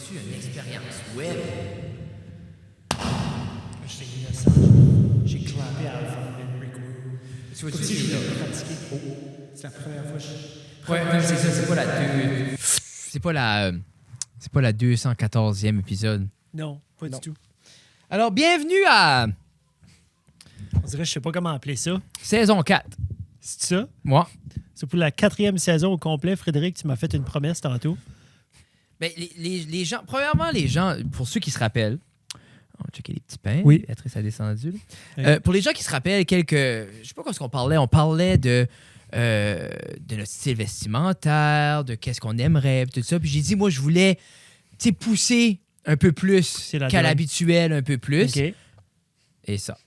reçu une expérience web. J'étais innocent. J'ai clapé à Alphabet Record. Tu vois, Comme si je voulais pratiquer. Oh, c'est la première fois que je... Ouais, non, c'est ça, c'est pas la 214e épisode. Non, pas du tout. Alors, bienvenue à On dirait, je sais pas comment appeler ça. saison 4. C'est ça? Moi. C'est pour la 4e saison au complet. Frédéric, tu m'as fait une promesse tantôt. Ben, les gens, premièrement, les gens, pour ceux qui se rappellent, on va checker les petits pains. Oui. Béatrice a descendu. Oui. Pour les gens qui se rappellent je sais pas quoi ce qu'on parlait. On parlait de notre style vestimentaire, de qu'est-ce qu'on aimerait, tout ça. Puis j'ai dit, moi, je voulais pousser un peu plus la qu'à job. l'habituel, un peu plus. OK. Et ça.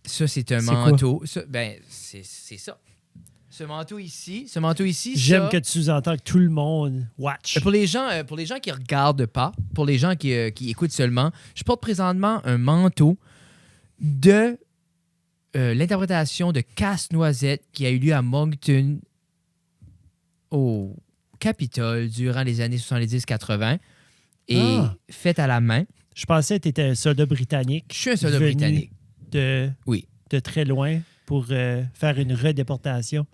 Ça, c'est un C'est manteau. Ça, ben, c'est ça. Ce manteau ici, J'aime ça, que tu sous-entends que tout le monde watch. pour les gens qui regardent pas, pour les gens qui écoutent seulement, je porte présentement un manteau de l'interprétation de Casse-Noisette qui a eu lieu à Moncton au Capitole durant les années 70-80 et faite à la main. Je pensais que tu étais un soldat britannique. Je suis un soldat venu britannique. Oui. de très loin pour faire une redéportation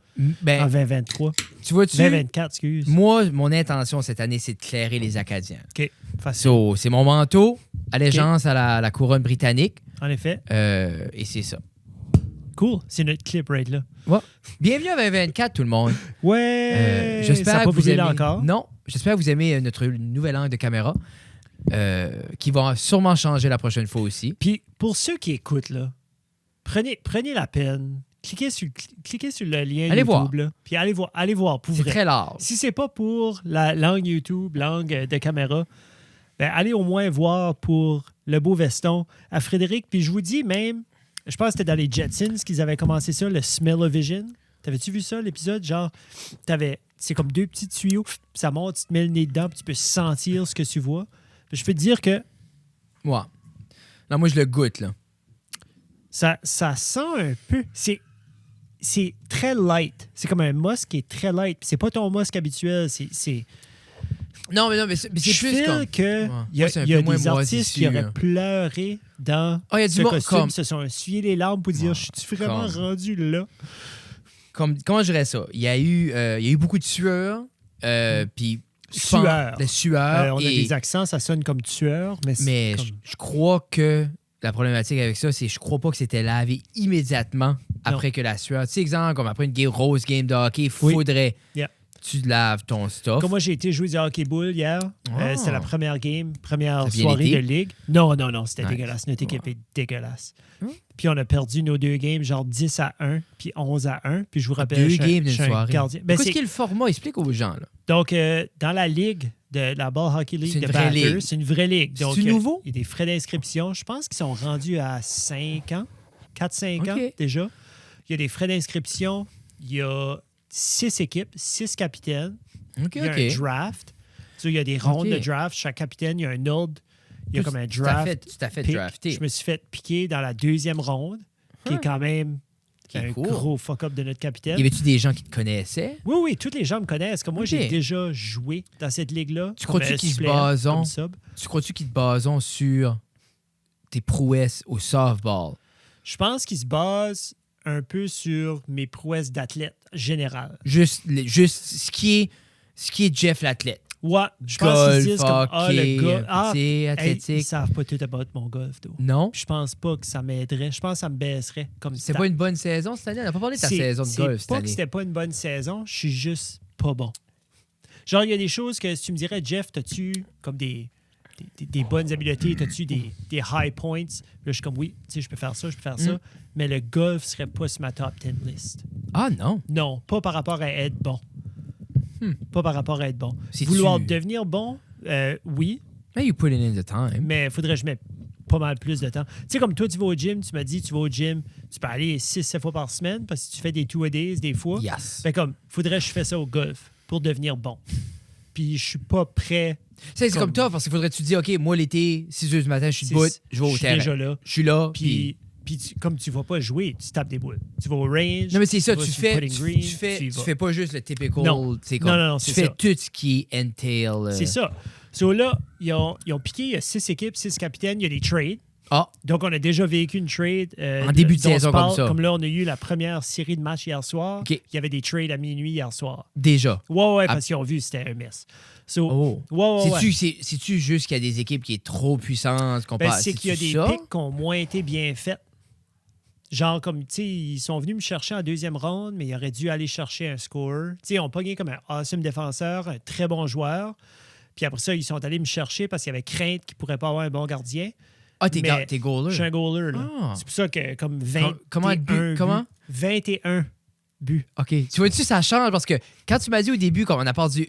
Ben, en 2023. tu vois-tu, 2024, excuse. moi, mon intention cette année, c'est de clairer les Acadiens. OK, facile. So, c'est mon manteau, allégeance à la couronne britannique, En effet, et c'est ça. cool. C'est notre clip right là. Ouais. Bienvenue à 2024, tout le monde. Ouais! J'espère ça n'a que pas vous bougé aimez. là encore. Non, j'espère que vous aimez notre nouvel angle de caméra, qui va sûrement changer la prochaine fois aussi. Puis pour ceux qui écoutent, là, prenez la peine. Cliquez sur le lien Allez YouTube. voir. Là, puis allez voir pour C'est vrai. très large. Si c'est pas pour la langue YouTube, langue de caméra, ben allez au moins voir pour le beau veston à Frédéric. Puis je vous dis même, je pense que c'était dans les Jetsons qu'ils avaient commencé ça, le Smell-O-Vision. T'avais-tu vu ça, l'épisode? Genre, c'est comme deux petits tuyaux, puis ça monte, tu te mets le nez dedans, puis tu peux sentir ce que tu vois. Puis je peux te dire que Ouais. Non, moi, je le goûte, là. ça sent un peu... C'est très light. C'est comme un musk qui est très light. Puis c'est pas ton musk habituel. C'est Non, mais c'est je plus feel comme... que Ouais. il y a, Moi, c'est un il y a peu moins des artistes moisissure, qui auraient là. pleuré dans Ah, il y a du ce monde costume, comme- se sont essuyés les larmes pour dire Ouais, je suis vraiment comme- rendu là. Comment je dirais ça? Il y a eu beaucoup de sueur, puis... je pense- Sueur. De sueur. On a et- des accents, ça sonne comme tueur, mais, Mais comme... je crois que la problématique avec ça, c'est je crois pas que c'était lavé immédiatement après que la sueur. Tu sais, exemple, comme après une grosse game de hockey, il Oui. faudrait Yeah. que tu laves ton stuff. Comme moi, j'ai été jouer du hockey-boule hier. Ah. C'était la première game, Ça première a bien soirée été? de ligue. Non, c'était Nice. dégueulasse. Notre équipe est dégueulasse. Hmm. Puis on a perdu nos deux games, genre 10-1, puis 11-1. Puis je vous rappelle, Deux je suis games je suis d'une un soirée. gardien. Ben, Qu'est-ce qu'est le format? Explique aux gens. Là. Donc, dans la ligue, de la Ball Hockey League C'est une de vraie Batters, ligue. c'est une vraie ligue. Donc, C'est-tu nouveau? il y a des frais d'inscription. Je pense qu'ils sont rendus à 5 ans, 4-5 ans OK. déjà. Il y a des frais d'inscription. Il y a 6 équipes, 6 capitaines. OK, Il y a OK. un draft. Il y a des rondes OK. de draft. Chaque capitaine, il y a un ordre. Il y a comme un Tu draft. t'as fait pick. drafter. Je me suis fait piquer dans la deuxième ronde, qui est quand même Qui est un cool. gros fuck-up de notre capitaine. Y avait-tu des gens qui te connaissaient? Oui, tous les gens me connaissent. Comme moi, OK. j'ai déjà joué dans cette ligue-là. Tu crois-tu comme, qu'ils se suppléant, basent comme sub. Tu crois-tu qu'ils te basent sur tes prouesses au softball? Je pense qu'ils se basent un peu sur mes prouesses d'athlète général. Juste ce qui est Jeff l'athlète. Ouais, je pense qu'ils disent comme hockey, le gars. Hey, athlétique. ils savent pas tout about mon golf, though. Non? Je pense pas que ça m'aiderait. Je pense que ça me baisserait comme C'est stat. pas une bonne saison cette année? On n'a pas parlé de ta C'est- saison de golf C'est cette pas que année. c'était pas une bonne saison, je suis juste pas bon. Genre, il y a des choses que si tu me dirais, Jeff, t'as-tu comme des bonnes habiletés, t'as-tu des high points? Là, je suis comme, oui, tu sais, je peux faire ça, mais le golf serait pas sur ma top 10 list. Ah non? Non, pas par rapport à être bon. Pas par rapport à être bon. Si Vouloir tu- devenir bon, oui, Mais you put it in the time. mais il faudrait que je mette pas mal plus de temps. Tu sais, comme toi, tu vas au gym, tu m'as dit, tu vas au gym, tu peux aller 6-7 fois par semaine parce que tu fais des two-a-days des fois. Yes. Fait comme, faudrait que je fasse ça au golf pour devenir bon. Puis je suis pas prêt. C'est comme toi, parce qu'il faudrait que tu te dis, OK, moi, l'été, 6 h du matin, je suis debout, je vais au suis terrain. déjà là. Je suis là, Puis comme tu vas pas jouer, tu tapes des boules. Tu vas au range. Non, mais c'est ça, vas tu sur le fais, putting tu, green, tu fais, y tu vas. fais pas juste le typical. Non. C'est comme, Non, tu c'est fais ça. tout ce qui entail. C'est ça. So là, ils ont piqué, il y a 6 équipes, 6 capitaines, il y a des trades. Ah, Donc, on a déjà vécu une trade. En début de dont on saison se parle. comme ça. Comme là, on a eu la première série de matchs hier soir. OK. Il y avait des trades à minuit hier soir. déjà. Ouais, Ah. parce qu'ils ont vu c'était un mess. So, Oh. ouais. C'est-tu juste qu'il y a des équipes qui est trop puissantes Ben, c'est qu'il y a des picks qui ont moins été bien faits. Genre, comme, tu sais, ils sont venus me chercher en deuxième ronde, mais ils auraient dû aller chercher un scorer. Tu sais, ils ont pogné comme un awesome défenseur, un très bon joueur. Puis après ça, ils sont allés me chercher parce qu'il y avait crainte qu'ils ne pourraient pas avoir un bon gardien. Ah, t'es Mais goaler. Je suis un goaler, là. Ah. C'est pour ça que, comme 21 Comment être but? Comment? 21 buts. OK. Tu vois-tu, ça change parce que quand tu m'as dit au début, comme on a perdu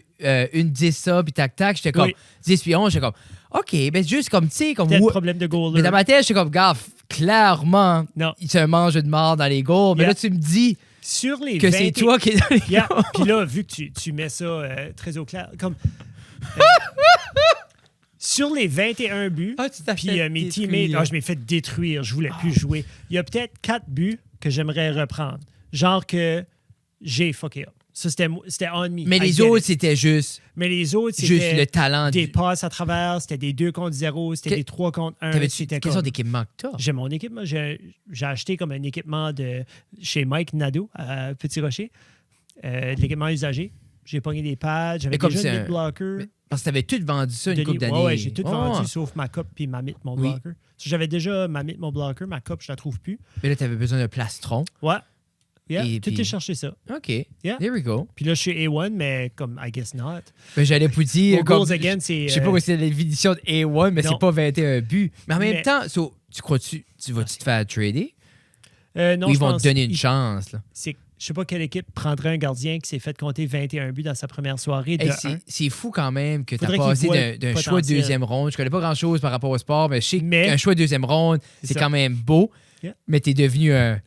une 10 ça, puis tac-tac, j'étais comme Oui. 10 puis 11, j'étais comme OK, ben juste comme, tu sais, comme. Peut-être problème de goaler. Mais dans ma tête, j'étais comme, gars, clairement, Non. c'est un mange de mort dans les goals. Mais Yeah. là, tu me dis Sur les que c'est toi qui es dans les Yeah. goals. Puis là, vu que tu mets ça très au clair, comme... sur les 21 buts, Ah, tu t'as puis fait mes détruire. teammates, je m'ai fait détruire, je voulais plus jouer. Il y a peut-être 4 buts que j'aimerais reprendre. Genre que j'ai fucké up. Ça, c'était on me. Mais I les get autres, it. c'était juste Mais les autres, le c'était talent. des passes à travers, c'était des 2 contre 0, c'était Que- des 3 contre 1. T'avais-tu C'était quelle sorte d'équipement que t'as? J'ai mon équipement. J'ai acheté comme un équipement chez Mike Nadeau à Petit Rocher, de l'équipement usagé. J'ai pogné des pads, j'avais Mais comme déjà c'est une un- mid-blocker. Parce que t'avais tout vendu ça une Denis- couple d'années. Ouais, j'ai tout Oh. vendu sauf ma coupe puis ma mythe, mon Oui. blocker. J'avais déjà ma mythe, mon blocker, ma coupe, je la trouve plus. Mais là, t'avais besoin d'un plastron. Ouais. Yeah, Et tout puis- est cherché ça. OK. Yeah. There we go. Puis là, je suis A1, mais comme, I guess not. Ben, j'allais vous dire. Mon comme- goals again, c'est... Je sais pas où c'est l'édition de A1, mais non. c'est pas 21 buts. Mais en même Mais- temps, tu crois-tu vas-tu te faire trader? non, Ou ils je vont pense- te donner une il- chance? Là? Je sais pas quelle équipe prendrait un gardien qui s'est fait compter 21 buts dans sa première soirée de Hey, 1. c'est fou quand même que tu as Faudrait qu'ils passé voient d'un le choix de potentiel. deuxième ronde. Je connais pas grand-chose par rapport au sport, mais je sais Mais- qu'un choix de deuxième ronde, c'est ça. quand même beau. Yeah. Mais tu es devenu un.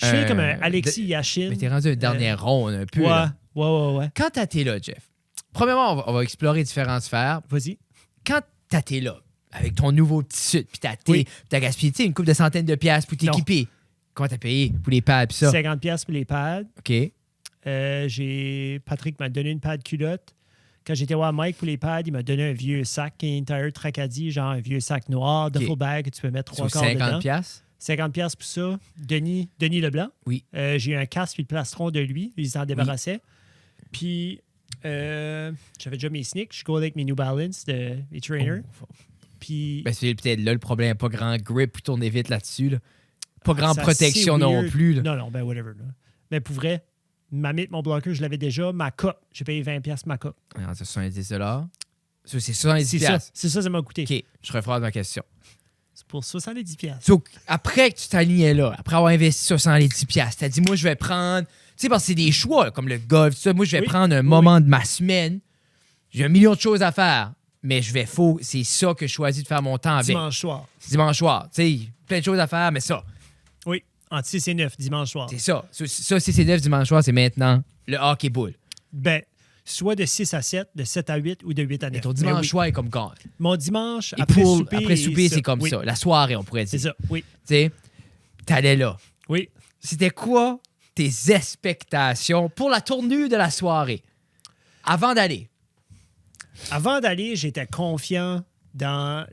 Je suis comme un Alexis Yashin. Mais tu es rendu un dernier ronde un peu. Ouais, là. ouais. Quand tu été là, Jeff, premièrement, on va explorer différentes sphères. Vas-y. Quand tu été là, avec ton nouveau petit sud, puis tu Oui. as gaspillé tu sais, une couple de centaines de piastres pour Non. t'équiper, comment tu as payé pour les pads et ça? 50$ pour les pads. OK. Patrick m'a donné une pad culotte. Quand j'étais voir Mike pour les pads, il m'a donné un vieux sac Entire Tracadie, genre un vieux sac noir, duffel bag que tu peux mettre 3 Sur quarts dedans. 50 piastres. 50$ pour ça. Denis Leblanc. Oui. J'ai eu un casque puis le plastron de lui. Il s'en débarrassait. Puis, j'avais déjà mes sneaks. Je go avec mes New Balance, les trainers. Oh. Puis, Ben, c'est peut-être là le problème. Pas grand grip pour tourner vite là-dessus. Là. Pas grande c'est protection assez non weird. plus. Là. Non, ben whatever. Là. Mais pour vrai, ma mythe, mon blocker, je l'avais déjà. Ma coupe, j'ai payé 20$ ma coupe. Alors, c'est 70 $. Ça, c'est 70 C'est ça. piastres. C'est ça m'a coûté. OK, je refais ma question. C'est pour 70$. So, après que tu t'alignais là, après avoir investi 70 piastres, t'as dit, moi, je vais prendre... Tu sais, parce que c'est des choix, là, comme le golf, tout ça. Moi, je vais Oui. prendre un moment de ma semaine. J'ai 1 million de choses à faire, mais c'est ça que je choisis de faire mon temps avec. Dimanche soir. C'est dimanche soir. Tu sais, plein de choses à faire, mais ça, Oui, entre 6 et 9, dimanche soir. c'est ça. Ça, c'est 9 dimanche soir, c'est maintenant le hockey bull. Ben, soit de 6 à 7, de 7 à 8 ou de 8 à 9. Et ton Mais dimanche oui. soir est comme quand? Mon dimanche, Et après pour, souper... après souper, c'est comme Oui, ça. La soirée, on pourrait c'est dire. ça, oui. Tu sais, t'allais là. Oui. C'était quoi tes expectations pour la tournure de la soirée avant d'aller? Avant d'aller, j'étais confiant dans...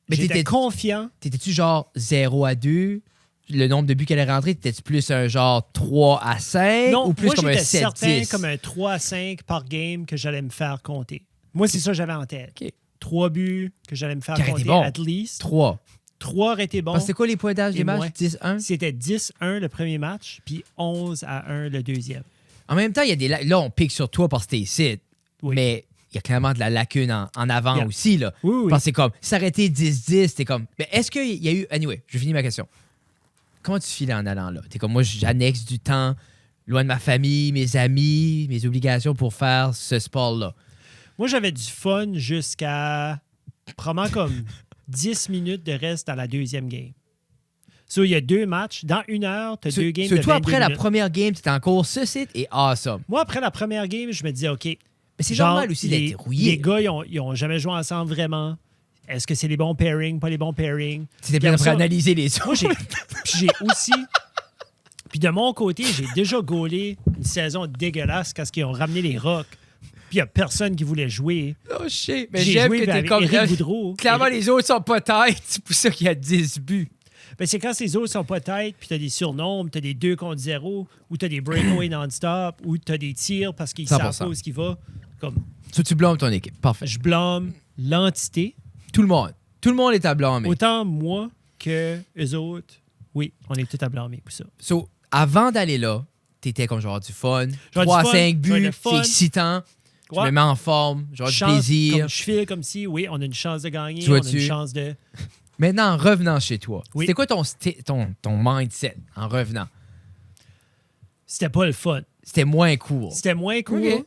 Mais J'étais t'étais- confiant. T'étais-tu genre 0 à 2? Le nombre de buts qu'elle est rentrée, t'étais-tu plus un genre 3 à 5 Non, ou plus moi, comme un j'étais 7 certain 10? comme un 3 à 5 par game que j'allais me faire compter. Moi, c'est ça que j'avais en tête. OK. 3 buts que j'allais me faire Qui aurait été compter, bon. at least. 3. 3 auraient été bons. Parce que c'est quoi les pointages Et des matchs? moins. 10-1? C'était 10-1 le premier match, puis 11-1 le deuxième. En même temps, il y a des là, on pique sur toi parce que t'es ici. Oui. Mais il y a clairement de la lacune en avant Yeah. aussi. Là. Oui, oui. Parce que c'est comme, s'arrêter 10-10, t'es comme. Mais est-ce qu'il y a eu. Anyway, je finis ma question. Comment tu filais en allant là? T'es comme, moi, j'annexe du temps, loin de ma famille, mes amis, mes obligations pour faire ce sport-là. Moi, j'avais du fun jusqu'à probablement comme 10 minutes de reste dans la deuxième game. So, il y a 2 matchs. Dans 1 heure, tu as 2 games de Toi, 22 après la minutes. première game, t'étais encore ce site et awesome. Moi, après la première game, je me disais, OK. Mais c'est genre, normal aussi les- d'être rouillé. Les gars, ils ont jamais joué ensemble vraiment. Est-ce que c'est les bons pairings, pas les bons pairings? C'était Puis bien après après ça, analyser les Moi, autres. j'ai aussi... Puis de mon côté, j'ai déjà gaulé une saison dégueulasse quand ils ont ramené les Rocks. Puis il n'y a personne qui voulait jouer. Oh shit. Mais J'ai j'aime joué que t'es avec comme... Éric Boudreau. Clairement, les autres sont pas têtes. C'est pour ça qu'il y a 10 buts. Ben, c'est quand ces autres sont pas têtes, puis tu as des surnoms, tu as des 2 contre 0, ou tu as des breakaways non-stop, ou tu as des tirs parce qu'ils savent 100%. pas où ce qu'il va. Comme, So, tu blâmes ton équipe. Parfait. je blâme l'entité. Tout le monde. Tout le monde est à blâmer. Autant moi que eux autres. Oui, on est tous à blâmer pour ça. So, avant d'aller là, t'étais comme genre du fun. Genre 3 du à fun, 5 genre buts, le fun. c'est excitant. Je Ouais. me mets en forme, genre du Chance, plaisir. Comme je file comme si, oui, on a une chance de gagner, Tu on a vois-tu? une chance de... Maintenant, en revenant chez toi, Oui. c'était quoi ton mindset en revenant? C'était pas le fun. C'était moins cool. C'était moins cool. Ok.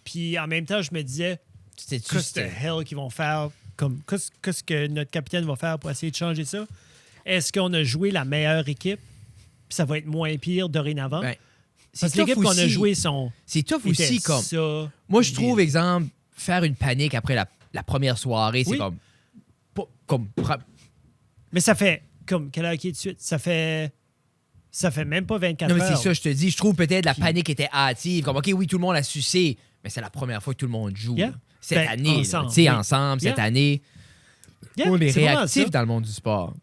Puis en même temps, je me disais, C'était-tu qu'est-ce que hell qu'ils vont faire? Comme, qu'est-ce que notre capitaine va faire pour essayer de changer ça? Est-ce qu'on a joué la meilleure équipe? Puis ça va être moins pire dorénavant? Ben, Parce que tough l'équipe qu'on a aussi. jouée sont... C'est tough était aussi comme... ça. Moi, je trouve, exemple, faire une panique après la première soirée, c'est Oui. comme... Mais ça fait, comme, quelle heure qui est de suite? Ça fait même pas 24 Non, mais heures. c'est ça, je te dis. Je trouve peut-être la Puis- panique était hâtive. Comme, OK, oui, tout le monde a sucé, mais c'est la première fois que tout le monde joue. Yeah. là. Cette Ben, année, ensemble, tu sais, oui. ensemble, cette Yeah. année. Yeah, On est c'est vraiment réactifs ça. dans le monde du sport.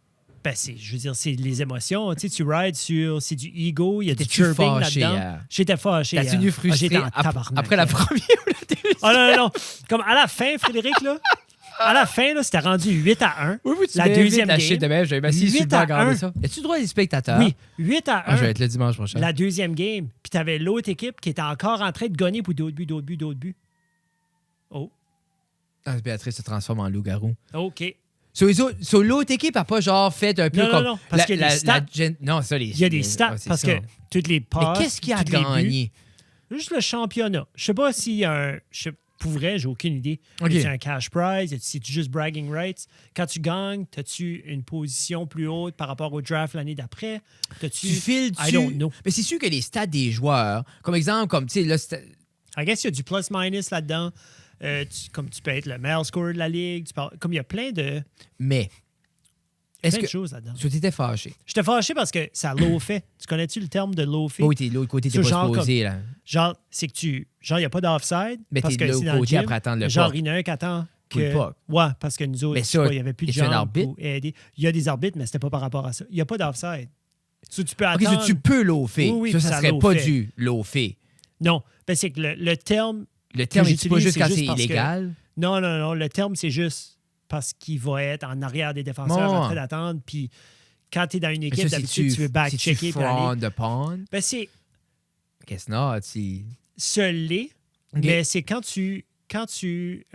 Ben, je veux dire, c'est les émotions. Tu sais, tu rides sur... C'est du ego, il y a du T'es-tu chirping fâché là-dedans. hier? J'étais fâché. T'as-tu hier. venu Ah, frustré j'étais en tabarnak, après la hier. première ou la deuxième? Oh non, non, non. Comme à la fin, Frédéric, là, à la fin, là, c'était rendu 8-1. Oui, tu La m'invites deuxième à game. shit de même. J'avais assis sur le 8 banc à à regarder 1. ça. As-tu droit à des spectateurs? Oui, 8-1. Ah, je vais être là dimanche prochain. La deuxième game. Puis t'avais l'autre équipe qui était encore en train de gagner pour d'autres buts. Oh, Ah, Béatrice se transforme en loup-garou. OK. So, l'autre équipe a pas genre fait un peu Non, comme... non, parce qu'il y a des stats. Non, ça, les... Il y a des stats Ouais, c'est parce ça. que toutes les Mais passes... qu'est-ce qui a tous les buts, gagné? juste le championnat. Je sais pas s'il y a un... Pour vrai, j'ai aucune idée. OK. C'est un cash prize? C'est juste bragging rights? Quand tu gagnes, as-tu une position plus haute par rapport au draft l'année d'après? Tu files-tu... I don't know. Mais c'est sûr que les stats des joueurs, comme exemple, comme, tu sais, là, I guess il y a du plus-minus là-dedans. Comme tu peux être le meilleur scorer de la ligue. Comme il y a plein de mais... Est-ce plein de que... choses là-dedans. Tu étais fâché? J'étais fâché parce que ça low-fait. Tu connais-tu le terme de low-fait? Oui, t'es de l'autre côté, t'es Ce pas genre supposé, là. Genre, c'est que genre, il n'y a pas d'offside. Mais parce t'es de que c'est l'autre dans le côté gym. après attendre le Genre, puck. il y en a un qui attend Pour le que... puck. Ouais, parce que nous autres, Mais je sais ça, pas, il n'y avait plus de est-ce un gens arbitre? pour aider. Il y a des arbitres, mais c'était pas par rapport à ça. Il n'y a pas d'offside. Tu peux OK, attendre... so tu peux low-fait. Oui, oui, ça ça serait pas low-fait. du low-fait. Non, ben, c'est que le terme... Le terme, Que c'est pas j'utilise, juste c'est quand juste c'est parce que- illégal. Non, non, non. Le terme, c'est juste parce qu'il va être en arrière des défenseurs Bon. en train d'attendre. Puis quand tu es dans une Mais équipe, ça, d'habitude, tu veux back-checker. C'est-tu puis aller. frown the pond? Ben, c'est Qu'est-ce que non, tu... ce l'est, Ok. mais c'est quand tu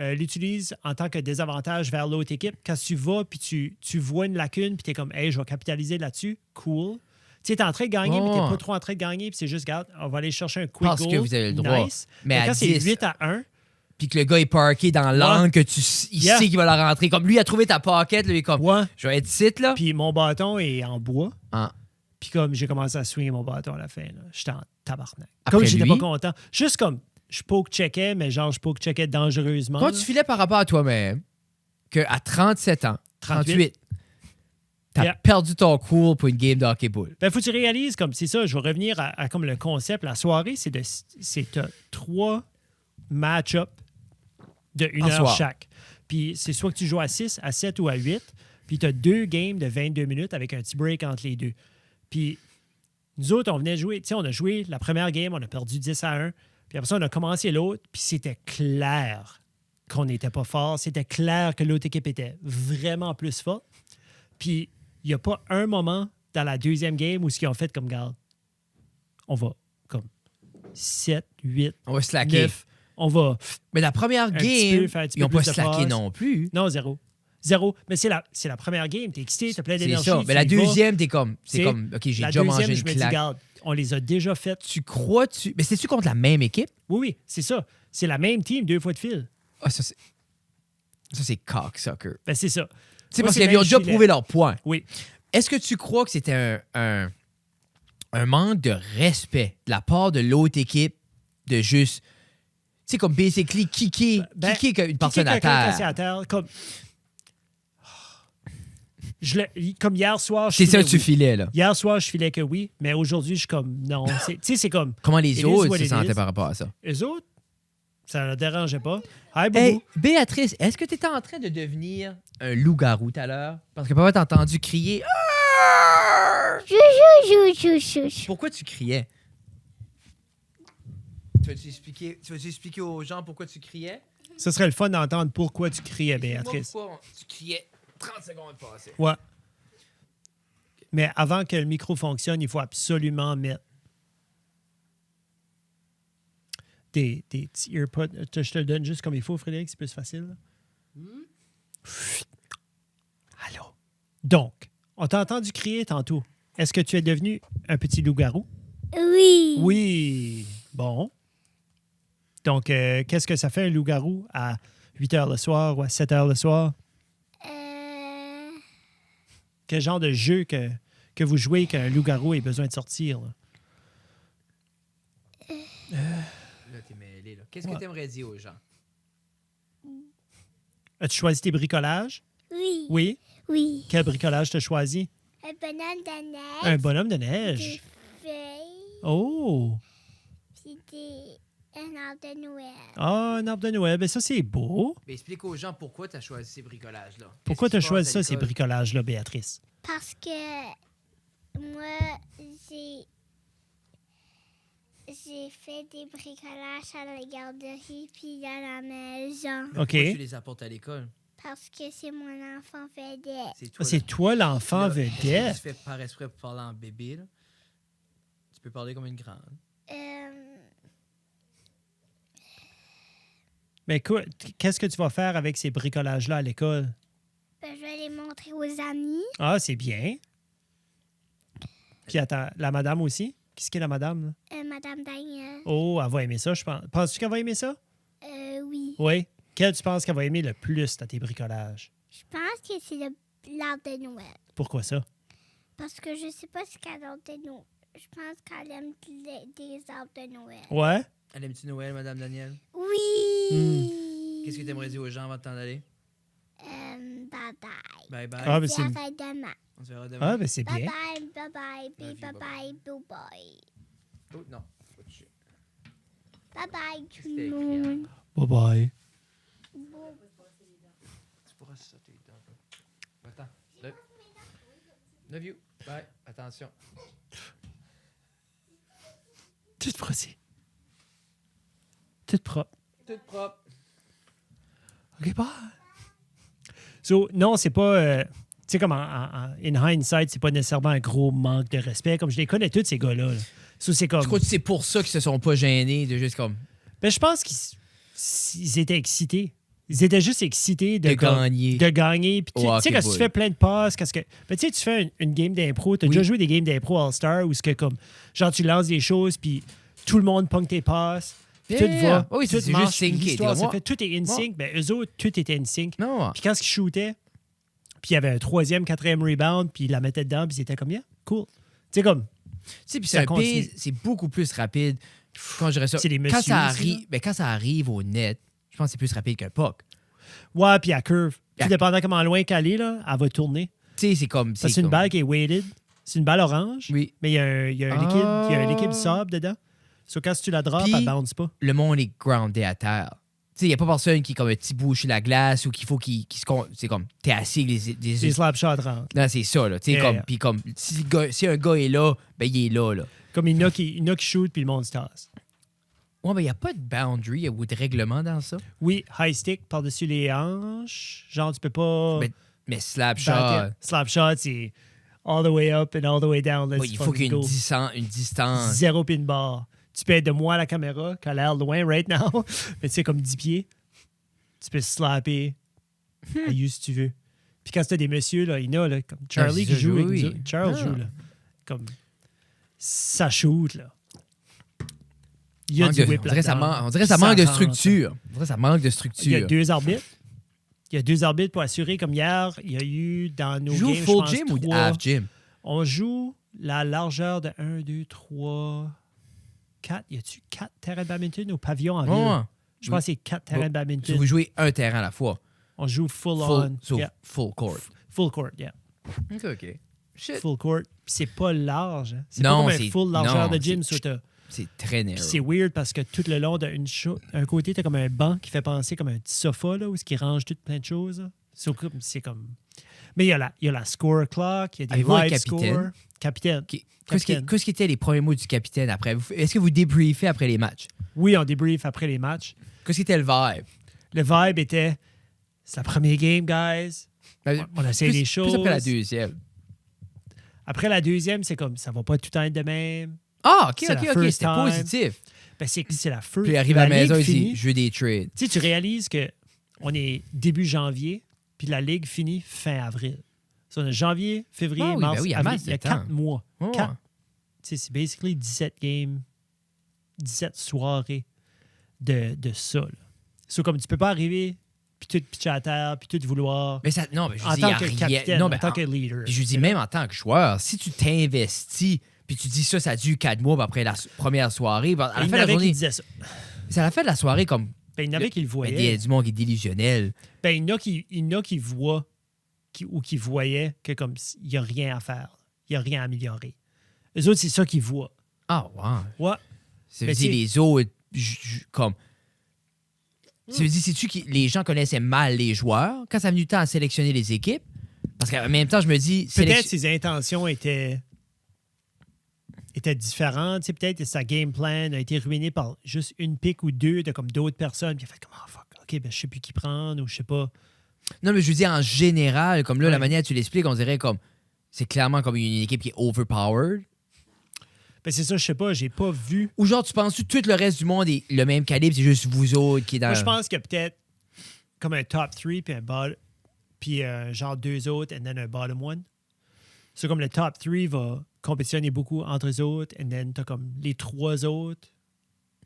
l'utilises en tant que désavantage vers l'autre équipe, quand tu vas puis tu vois une lacune puis tu es comme, hey, je vais capitaliser là-dessus, cool. Tu es en train de gagner, mais tu Oh. pas trop en train de gagner, puis c'est juste, regarde, on va aller chercher un quick Parce goal. que vous avez le droit. Nice. Mais à quand c'est 10, 8-1, puis que le gars est parké dans l'angle, que il Yeah. sait qu'il va la rentrer. Comme lui, il a trouvé ta pocket, là, il est comme, ouais, je vais être site, là. puis mon bâton est en bois. Ah. Puis comme j'ai commencé à swinger mon bâton à la fin, là, j'étais en tabarnak. Après Comme j'étais lui? pas content. Juste comme, je poke-checkais, mais genre, je poke-checkais dangereusement. Quand là. tu filais par rapport à toi-même, qu'à 37 ans, 38, t'as Yeah. perdu ton cours pour une game de hockey-ball. Ben, faut que tu réalises, comme c'est ça, je vais revenir à comme le concept. La soirée, c'est t'as 3 match-ups de 1 Par heure soir. chaque. Puis c'est soit que tu joues à 6, à 7 ou à 8. Puis tu as 2 games de 22 minutes avec un petit break entre les deux. Puis nous autres, on venait jouer. Tu sais, on a joué la première game, on a perdu 10-1. Puis après ça, on a commencé l'autre. Puis c'était clair qu'on n'était pas fort. C'était clair que l'autre équipe était vraiment plus forte. Puis il n'y a pas un moment dans la deuxième game où ce qu'ils ont fait comme garde. On va comme 7, 8, On va slacker. 9. On va. Mais la première petit game, peu, faire un petit ils n'ont peu pas plus de slacké passes. non plus. Non, 0. 0. Mais c'est la première game. T'es excité, t'as plein C'est d'énergie. ça. tu Mais la y vas. deuxième, t'es comme, c'est C'est- comme, OK, j'ai La déjà mangé deuxième, une je me dis, claque. garde, on les a déjà faites. Tu crois-tu... Mais c'est-tu contre la même équipe? Oui, oui, c'est ça. C'est la même team 2 fois de fil. Ah, ça, c'est cocksucker. Ben, c'est ça. Tu sais, Moi, parce c'est qu'ils avaient même déjà filet. prouvé leur point. Oui. Est-ce que tu crois que c'était un manque de respect de la part de l'autre équipe de juste, tu sais, comme basically kicker une personne à quelqu'un cassé terre? à terre, comme... Comme hier soir, je C'est ça filais que tu oui. filais, là. Hier soir, je filais que oui, mais aujourd'hui, je suis comme non. Tu sais, c'est comme Comment It les is autres what se it sentaient is. par rapport à ça? eux autres, Ça ne le dérangeait pas. Hi, Boubou. Hey, Béatrice, est-ce que tu étais en train de devenir un loup-garou tout à l'heure? Parce que papa t'a entendu crier. Chou. Pourquoi tu criais? Tu vas-tu expliquer aux gens pourquoi tu criais? Ce serait le fun d'entendre pourquoi tu criais, Béatrice. Pourquoi tu criais 30 secondes passées? Ouais. Mais avant que le micro fonctionne, il faut absolument mettre des petits earpods. Je te le donne juste comme il faut, Frédéric, c'est plus facile. Allô? Donc, on t'a entendu crier tantôt. Est-ce que tu es devenu un petit loup-garou? Oui. Oui. Bon. Donc, qu'est-ce que ça fait un loup-garou à 8 heures le soir ou à 7 heures le soir? Quel genre de jeu que vous jouez qu'un loup-garou ait besoin de sortir? Là? Là, t'es mêlé. Là. Qu'est-ce que t'aimerais dire aux gens? As-tu choisi tes bricolages? Oui. Oui. Oui. Quel bricolage t'as choisi? Un bonhomme de neige. Un bonhomme de Des neige. feuilles. Oh! Puis un arbre de Noël. Ah, un arbre de Noël. Ben ça, c'est beau. Mais explique aux gens pourquoi tu as choisi ces bricolages-là. Pourquoi tu as Qu'est-ce qui se choisi passe ça, à ces l'école? bricolages-là, Béatrice? Parce que moi, j'ai fait des bricolages à la garderie puis à la maison. Mais OK. Pourquoi tu les apportes à l'école? Parce que c'est mon enfant vedette. C'est Ah, toi. c'est toi l'enfant là. Est-ce que vedette. tu fais par exprès pour parler en bébé, là? Tu peux parler comme une grande. Mais écoute, qu'est-ce que tu vas faire avec ces bricolages-là à l'école? Je vais les montrer aux amis. Ah, c'est bien. Puis attends, la madame aussi? Qu'est-ce qu'est la madame? Là? Madame Daniel. Oh, elle va aimer ça, je pense. Penses-tu qu'elle va aimer ça? Oui. Oui. Quel tu penses qu'elle va aimer le plus dans tes bricolages? Je pense que c'est l'arbre de Noël. Pourquoi ça? Parce que je sais pas ce qu'elle aime de Noël. Je pense qu'elle aime des arbres de Noël. Ouais? Elle aime-tu Noël, Madame Daniel? Oui. Qu'est-ce que tu aimerais dire aux gens avant de t'en aller? Bye-bye. Bye-bye. Ah, On ben se c'est... verra demain. On se verra demain. Ah, ben c'est Bye bien. bye, bye bye, Love you, bye bye, bye bye. Oh, non. Pas toucher. Bye bye tout C'était le écrit, monde. Bye-bye. Tu pourras sauter les dents. Attends. Love you. Bye. Attention. Tout propre. Tout propre. Tout propre. OK, bye. So, non, c'est pas... tu sais, comme in hindsight, c'est pas nécessairement un gros manque de respect. Comme je les connais tous, ces gars-là. Là. So, c'est comme... Je crois que c'est pour ça qu'ils se sont pas gênés de juste comme Ben, je pense qu'ils étaient excités. Ils étaient juste excités de gagner. De gagner. Puis, tu Au sais, quand hockey-ball. tu fais plein de passes, ben, tu sais, tu fais une game d'impro, tu as Oui. déjà joué des games d'impro All-Star où c'est que, comme, genre, tu lances des choses, puis tout le monde pogne tes passes. Puis tout Yeah. va. Oui, tout c'est marche, juste sync. puis l'histoire T'es se comme, fait, tout est in sync. Ben, eux autres, tout était in sync. Non. Puis quand ils shootaient, puis il y avait un troisième, quatrième rebound, puis ils la mettaient dedans, puis c'était comme, yeah, cool. Tu sais, comme, Tu sais, puis Ça c'est un continue. pace, c'est beaucoup plus rapide. Quand je dirais ça, C'est des quand messieurs, ça aussi, arrive, ben, quand ça arrive au net, je pense que c'est plus rapide qu'un puck. ouais, puis à curve. Tout À- dépendant comment loin qu'elle est, là, elle va tourner. Tu sais, c'est comme. Parce que c'est une comme- balle qui est weighted. C'est une balle orange, Oui. mais il y a un liquide, il y a un liquide sable dedans. So, quand tu la drops, Puis- elle bounce pas. Le monde est groundé à terre. Tu sais, il n'y a pas personne qui est comme un petit bout sur la glace ou qu'il faut qu'il se. C'est comme, t'es assis avec les. C'est slap shot rentre. Non, c'est ça, là. Tu sais, Yeah, comme. yeah. Puis comme, si un gars est là, ben, il est là, là. Comme il y en a qui shoot, puis le monde se tasse. Ouais, ben, il n'y a pas de boundary ou de règlement dans ça. Oui, high stick par-dessus les hanches. Genre, tu peux pas... Mais slap shot. back it. Slap shot, c'est all the way up and all the way down. Let's ouais, il faut qu'il y ait fucking une distance. Zéro pin bar. Tu peux être de moi à la caméra, qui a l'air loin right now, mais tu sais, comme 10 pieds. Tu peux slapper à you si tu veux. Puis quand t'as des messieurs, là, il y en a, là, comme Charlie c'est qui ça, joue avec oui. nous autres. Charles Ah. joue, là. Comme, ça shoot, là. Il y a Manque du de- whip on dirait ça là-dedans. manque, on dirait ça manque de rentre. structure. On dirait ça manque de structure. Il y a deux arbitres. Il y a deux arbitres pour assurer, comme hier, il y a eu dans nos Tu joues games, je full pense, gym ou 3. half gym? On joue la largeur de 1, 2, 3, 4. Y a-tu 4 terrains de badminton au pavillon en ville? Ouais. Je pense que c'est 4 terrains de Si badminton. vous jouez un terrain à la fois. On joue full Full, on. Yeah. full court. Full court, yeah. OK. Shit. Full court. Puis c'est pas large. Hein. C'est Non, pas comme un c'est- full largeur non, de gym. c'est- So t'as C'est très Puis narrow. c'est weird parce que tout le long d'un côté, t'as comme un banc qui fait penser comme un petit sofa, là, où ce qui range tout plein de choses. Là. C'est comme... Mais il y a la score clock, il y a des Avez-vous un live capitaine? scores. Capitaine. Qu'est-ce qui étaient les premiers mots du capitaine après? Est-ce que vous débriefez après les matchs? Oui, on débrief après les matchs. Qu'est-ce qui était le vibe? Le vibe était, c'est la première game, guys. On essaie des choses. Plus après la deuxième. Après la deuxième, c'est comme, ça va pas tout le temps être de même. Ah, OK, C'est la OK, first c'était time. positif. Ben, c'est la first. Puis il arrive à la maison, il finit. dit, je veux des trades. Tu sais, tu réalises que on est début janvier, puis la ligue finit fin avril. So, on a janvier, février, Ah oui, mars, ben oui, il y a avril. masse Il y a de temps. 4 mois. Oh, Quatre. Tu sais, c'est basically 17 games, 17 soirées de ça. Là. So, comme tu peux pas arriver, puis tout pitcher à terre, puis tout vouloir. Mais ça, non, mais je En dis, tant il y a que rien- capitaine, non, en ben, tant que leader. Puis je dis même en tant que joueur, si tu t'investis, puis tu dis ça dure 4 mois, puis après la première soirée, ben, à la Il y fin en de la avait qui journée, disaient ça. c'est à la fin de la soirée comme. Ben, il y en avait qui le Ben, il y a voyaient. du monde qui est délusionnel. Ben, il y en a qui voient ou qui voyaient que comme il n'y a rien à faire. Il n'y a rien à améliorer. Les autres, c'est ça qu'ils voient. Ah, ouais. Ouais. Ça veut Mais dire c'est- les autres, comme. Ça veut dire, c'est-tu que les gens connaissaient mal les joueurs quand ça a venu le temps à sélectionner les équipes? Parce qu'en même temps, je me dis. Peut-être ses intentions étaient différentes. Tu sais, peut-être que sa game plan a été ruiné par juste une pick ou deux de comme d'autres personnes. Puis il a fait comme, oh fuck, OK, ben je sais plus qui prendre ou je sais pas. Non, mais je veux dire, en général, comme là, la Ouais. manière dont tu l'expliques, on dirait comme. C'est clairement comme une équipe qui est overpowered. Ben c'est ça, je sais pas, j'ai pas vu. Ou genre, tu penses que tout le reste du monde est le même calibre, c'est juste vous autres qui est dans. Moi, je pense qu'il y a peut-être comme un top 3 puis un bottom, puis genre deux autres, et then un bottom one. C'est comme le top 3 va compétitionner beaucoup entre eux autres, et then t'as comme les trois autres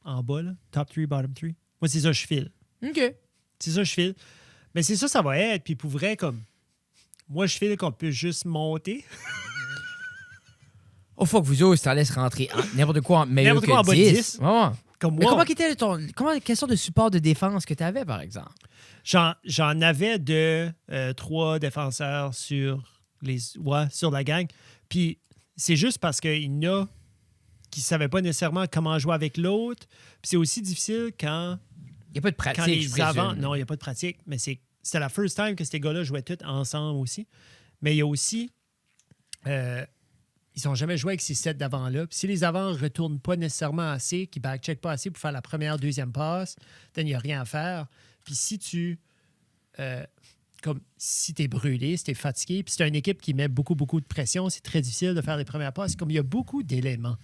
en bas, là. Top 3, bottom 3. Moi, c'est ça, je file. OK. C'est ça, je file. Mais c'est ça, ça va être. Puis pour vrai, comme. Moi, je file qu'on peut juste monter. Oh, fuck, vous autres, ça laisse rentrer n'importe quoi meilleur N'importe quoi en que bas de 10. 10. Ouais, ouais. Comme Mais moi, quelle sorte de support de défense que tu avais, par exemple? j'en avais trois défenseurs sur la gang. Puis c'est juste parce qu'il y en a qui ne savaient pas nécessairement comment jouer avec l'autre. Puis c'est aussi difficile quand Il n'y a pas de pratique, les je présume. avants. Non, il n'y a pas de pratique, mais c'était la first time que ces gars-là jouaient tous ensemble aussi. Mais il y a aussi. Ils n'ont jamais joué avec ces sets d'avant-là. Puis si les avants ne retournent pas nécessairement assez, qu'ils ne backcheckent pas assez pour faire la première, deuxième passe, il n'y a rien à faire. Puis si tu. Comme si tu es brûlé, si tu es fatigué, puis c'est une équipe qui met beaucoup, beaucoup de pression, c'est très difficile de faire les premières passes. Comme il y a beaucoup d'éléments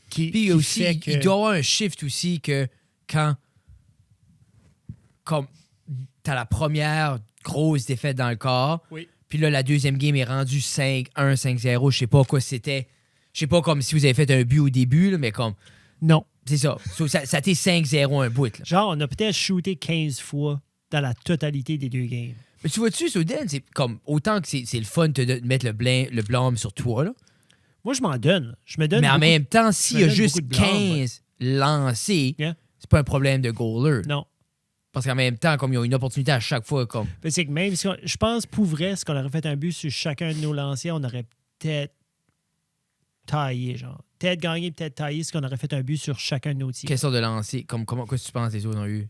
qui. Puis qui aussi, fait il que- doit y avoir un shift aussi que quand. Comme t'as la première grosse défaite dans le corps, Oui. puis là, la deuxième game est rendue 5-1, 5-0, je sais pas quoi c'était. Je sais pas comme si vous avez fait un but au début, là, mais comme. Non. C'est ça. So, ça t'est 5-0 un bout. Là. Genre, on a peut-être shooté 15 fois dans la totalité des deux games. Mais tu vois-tu, Souden, c'est comme. Autant que c'est le fun de mettre le blâme sur toi, là. Moi, je m'en donne. Je me donne. Mais en beaucoup- même temps, s'il y a donne juste beaucoup de blâme, 15 lancés, Yeah. c'est pas un problème de goaler. Non. Parce qu'en même temps, comme ils ont une opportunité à chaque fois, comme. Ben, c'est que même si je pense, pour vrai, si on aurait fait un but sur chacun de nos lanciers, on aurait peut-être taillé, genre. Peut-être gagné, peut-être taillé, si on aurait fait un but sur chacun de nos tirs. Quelle sorte de lancer? Comme, qu'est-ce que tu penses les autres ont eu?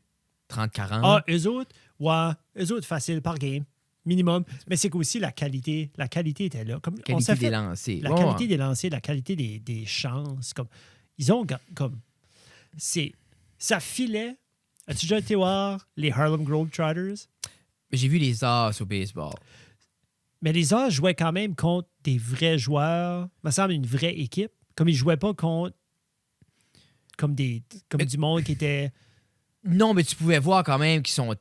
30-40? Ah, eux autres, facile par game, minimum. Mais c'est qu'aussi la qualité était là. Comme, on qualité s'est des fait lancers. la Ouais, qualité ouais. des lancers, la qualité des chances. Comme, ils ont comme. Ça filait. As-tu déjà été voir les Harlem Globetrotters? J'ai vu les As au baseball. Mais les As jouaient quand même contre des vrais joueurs, me semble une vraie équipe. Comme ils jouaient pas contre comme du monde qui était. Non, mais tu pouvais voir quand même qu'ils sont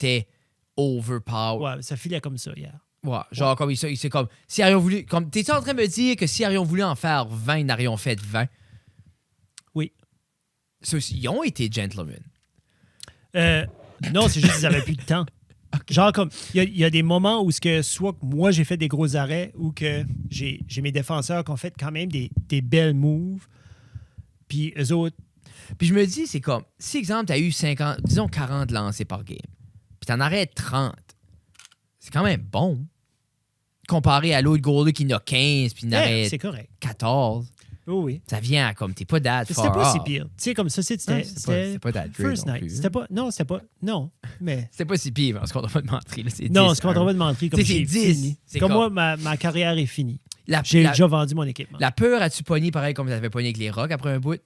overpowered. Ouais, ça filait comme ça hier. Ouais, genre comme c'est comme si ils aurions voulu. Comme t'es en train de me dire que si ils aurions voulu en faire 20, ils n'aurions fait 20. Oui. Ils ont été gentlemen. Non, c'est juste qu'ils n'avaient plus de temps. Genre comme il y a des moments où soit que moi j'ai fait des gros arrêts ou que j'ai mes défenseurs qui ont fait quand même des belles moves. Puis eux autres, Puis je me dis, c'est comme, si exemple, t'as eu 50, disons 40 lancés par game, puis t'en arrêtes 30, c'est quand même bon. Comparé à l'autre goaler qui en a 15, puis il en arrête c'est correct. 14. Oh oui. Ça vient comme, t'es pas dad C'était far pas si off. pire. Tu sais, comme ça, C'est pas dad Dre First non night. plus. C'était pas... Non, c'était pas... Non, mais... C'était pas si pire, mais on se compte pas de mentir. Là, c'est Non, 10, ce qu'on va de mentir comme Tu sais, j'ai c'est 10. fini. C'est Comme comme- moi, ma carrière est finie. La, J'ai la, déjà vendu mon équipement. la peur, as-tu pogné pareil comme t'avais pogné avec les Rocks après un bout?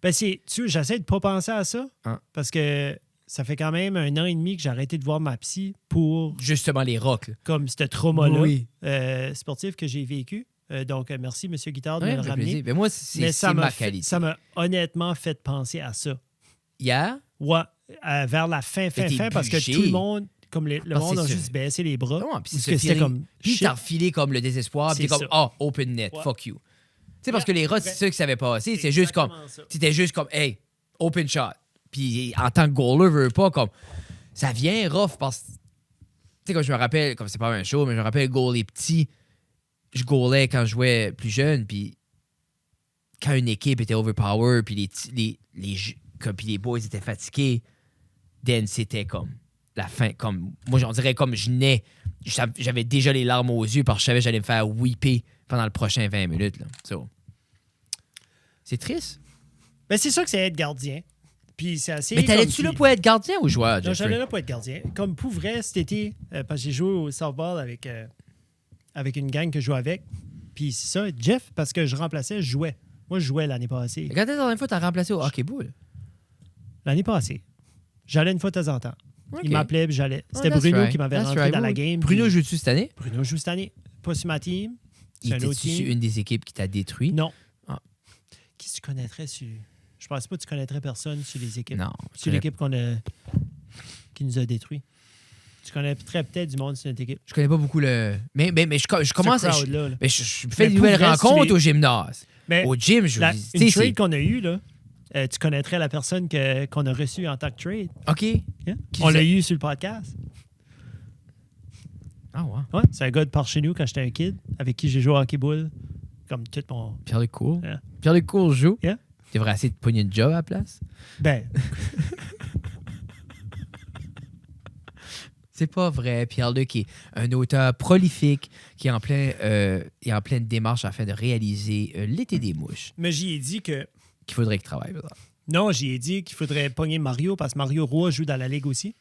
Ben, j'essaie de pas penser à ça Hein? parce que ça fait quand même 1 an et demi que j'ai arrêté de voir ma psy pour Justement, les Rocks. Là. comme ce trauma-là Oui. sportif que j'ai vécu. Donc, merci, M. Guitard, de Ouais, me le ça fait ramener. plaisir. Mais moi, Mais c'est ma fait- qualité. ça m'a honnêtement fait penser à ça. Hier, Ouais, vers la fin, t'es parce que bugé. tout le monde, comme le Ah, monde a c'est juste ça. baissé les bras. non, puis Parce c'est que ce c'était feeling. comme... Puis shit. t'as refilé comme le désespoir, puis t'es C'est comme, ça. open net, Ouais. fuck you. Tu sais, parce que les Rocks, c'est ça qui savaient passer. C'est juste comme, exactement ça. c'était juste comme, hey, open shot. Puis en tant que goaler, veux pas, comme, ça vient rough parce que, tu sais, comme je me rappelle, comme c'est pas un show, mais je me rappelle, goaler petit, je goalais quand je jouais plus jeune, puis quand une équipe était overpowered, puis puis les boys étaient fatigués, then c'était comme la fin. Comme, moi, j'en dirais comme je nais. J'avais déjà les larmes aux yeux parce que je savais que j'allais me faire weeper pendant le prochain 20 minutes. Là. So, c'est triste. Ben, c'est sûr que c'est être gardien. Puis c'est assez... Mais t'allais-tu comme là si- pour être gardien ou joueur, Non, Jeffrey? j'allais là pour être gardien. Comme pour vrai, cet été, parce que j'ai joué au softball avec une gang que je jouais avec. Puis c'est ça, Jeff, parce que je remplaçais, je jouais. Moi, je jouais l'année passée. Quand est-ce que la dernière fois t'as remplacé au hockey-ball? L'année passée. J'allais une fois de temps en temps. Ok. Il m'appelait, puis j'allais. Oh, C'était that's Bruno right. qui m'avait That's rentré right. dans la game. Bruno puis- joue-tu cette année? Bruno joue cette année. Pas sur ma team. Il C'est un autre était sur team. une des équipes qui t'a détruit? Non. Ah. Qui tu connaîtrais sur... Je pense pas que tu connaîtrais personne sur les équipes. Non. Sur l'équipe qui nous a détruits. Tu connaîtrais peut-être du monde sur notre équipe. Je connais pas beaucoup le. Mais je commence à. Ce crowd-là, là. Mais je fais Mais des nouvelles pour vrai, rencontres tu les- au gymnase. Mais Au gym, je la- tu une sais, trade qu'on a eue, là, tu connaîtrais la personne qu'on a reçue en tant que trade. OK. Hein? Qui On l'a c'est? eu sur le podcast. Ah ouais. Ouais, c'est un gars de par chez nous quand j'étais un kid, avec qui j'ai joué au hockey-ball. Comme tout mon... Pierre-Luc Cour. Yeah. Pierre-Luc Cour joue. Yeah. Tu devrais essayer de pogner une job à la place. Ben, C'est pas vrai. Pierre-Luc est un auteur prolifique qui est en pleine démarche afin de réaliser l'été des mouches. mais j'y ai dit que... Qu'il faudrait qu'il travaille. par exemple. Non, j'y ai dit qu'il faudrait pogner Mario, parce que Mario Roy joue dans la Ligue aussi,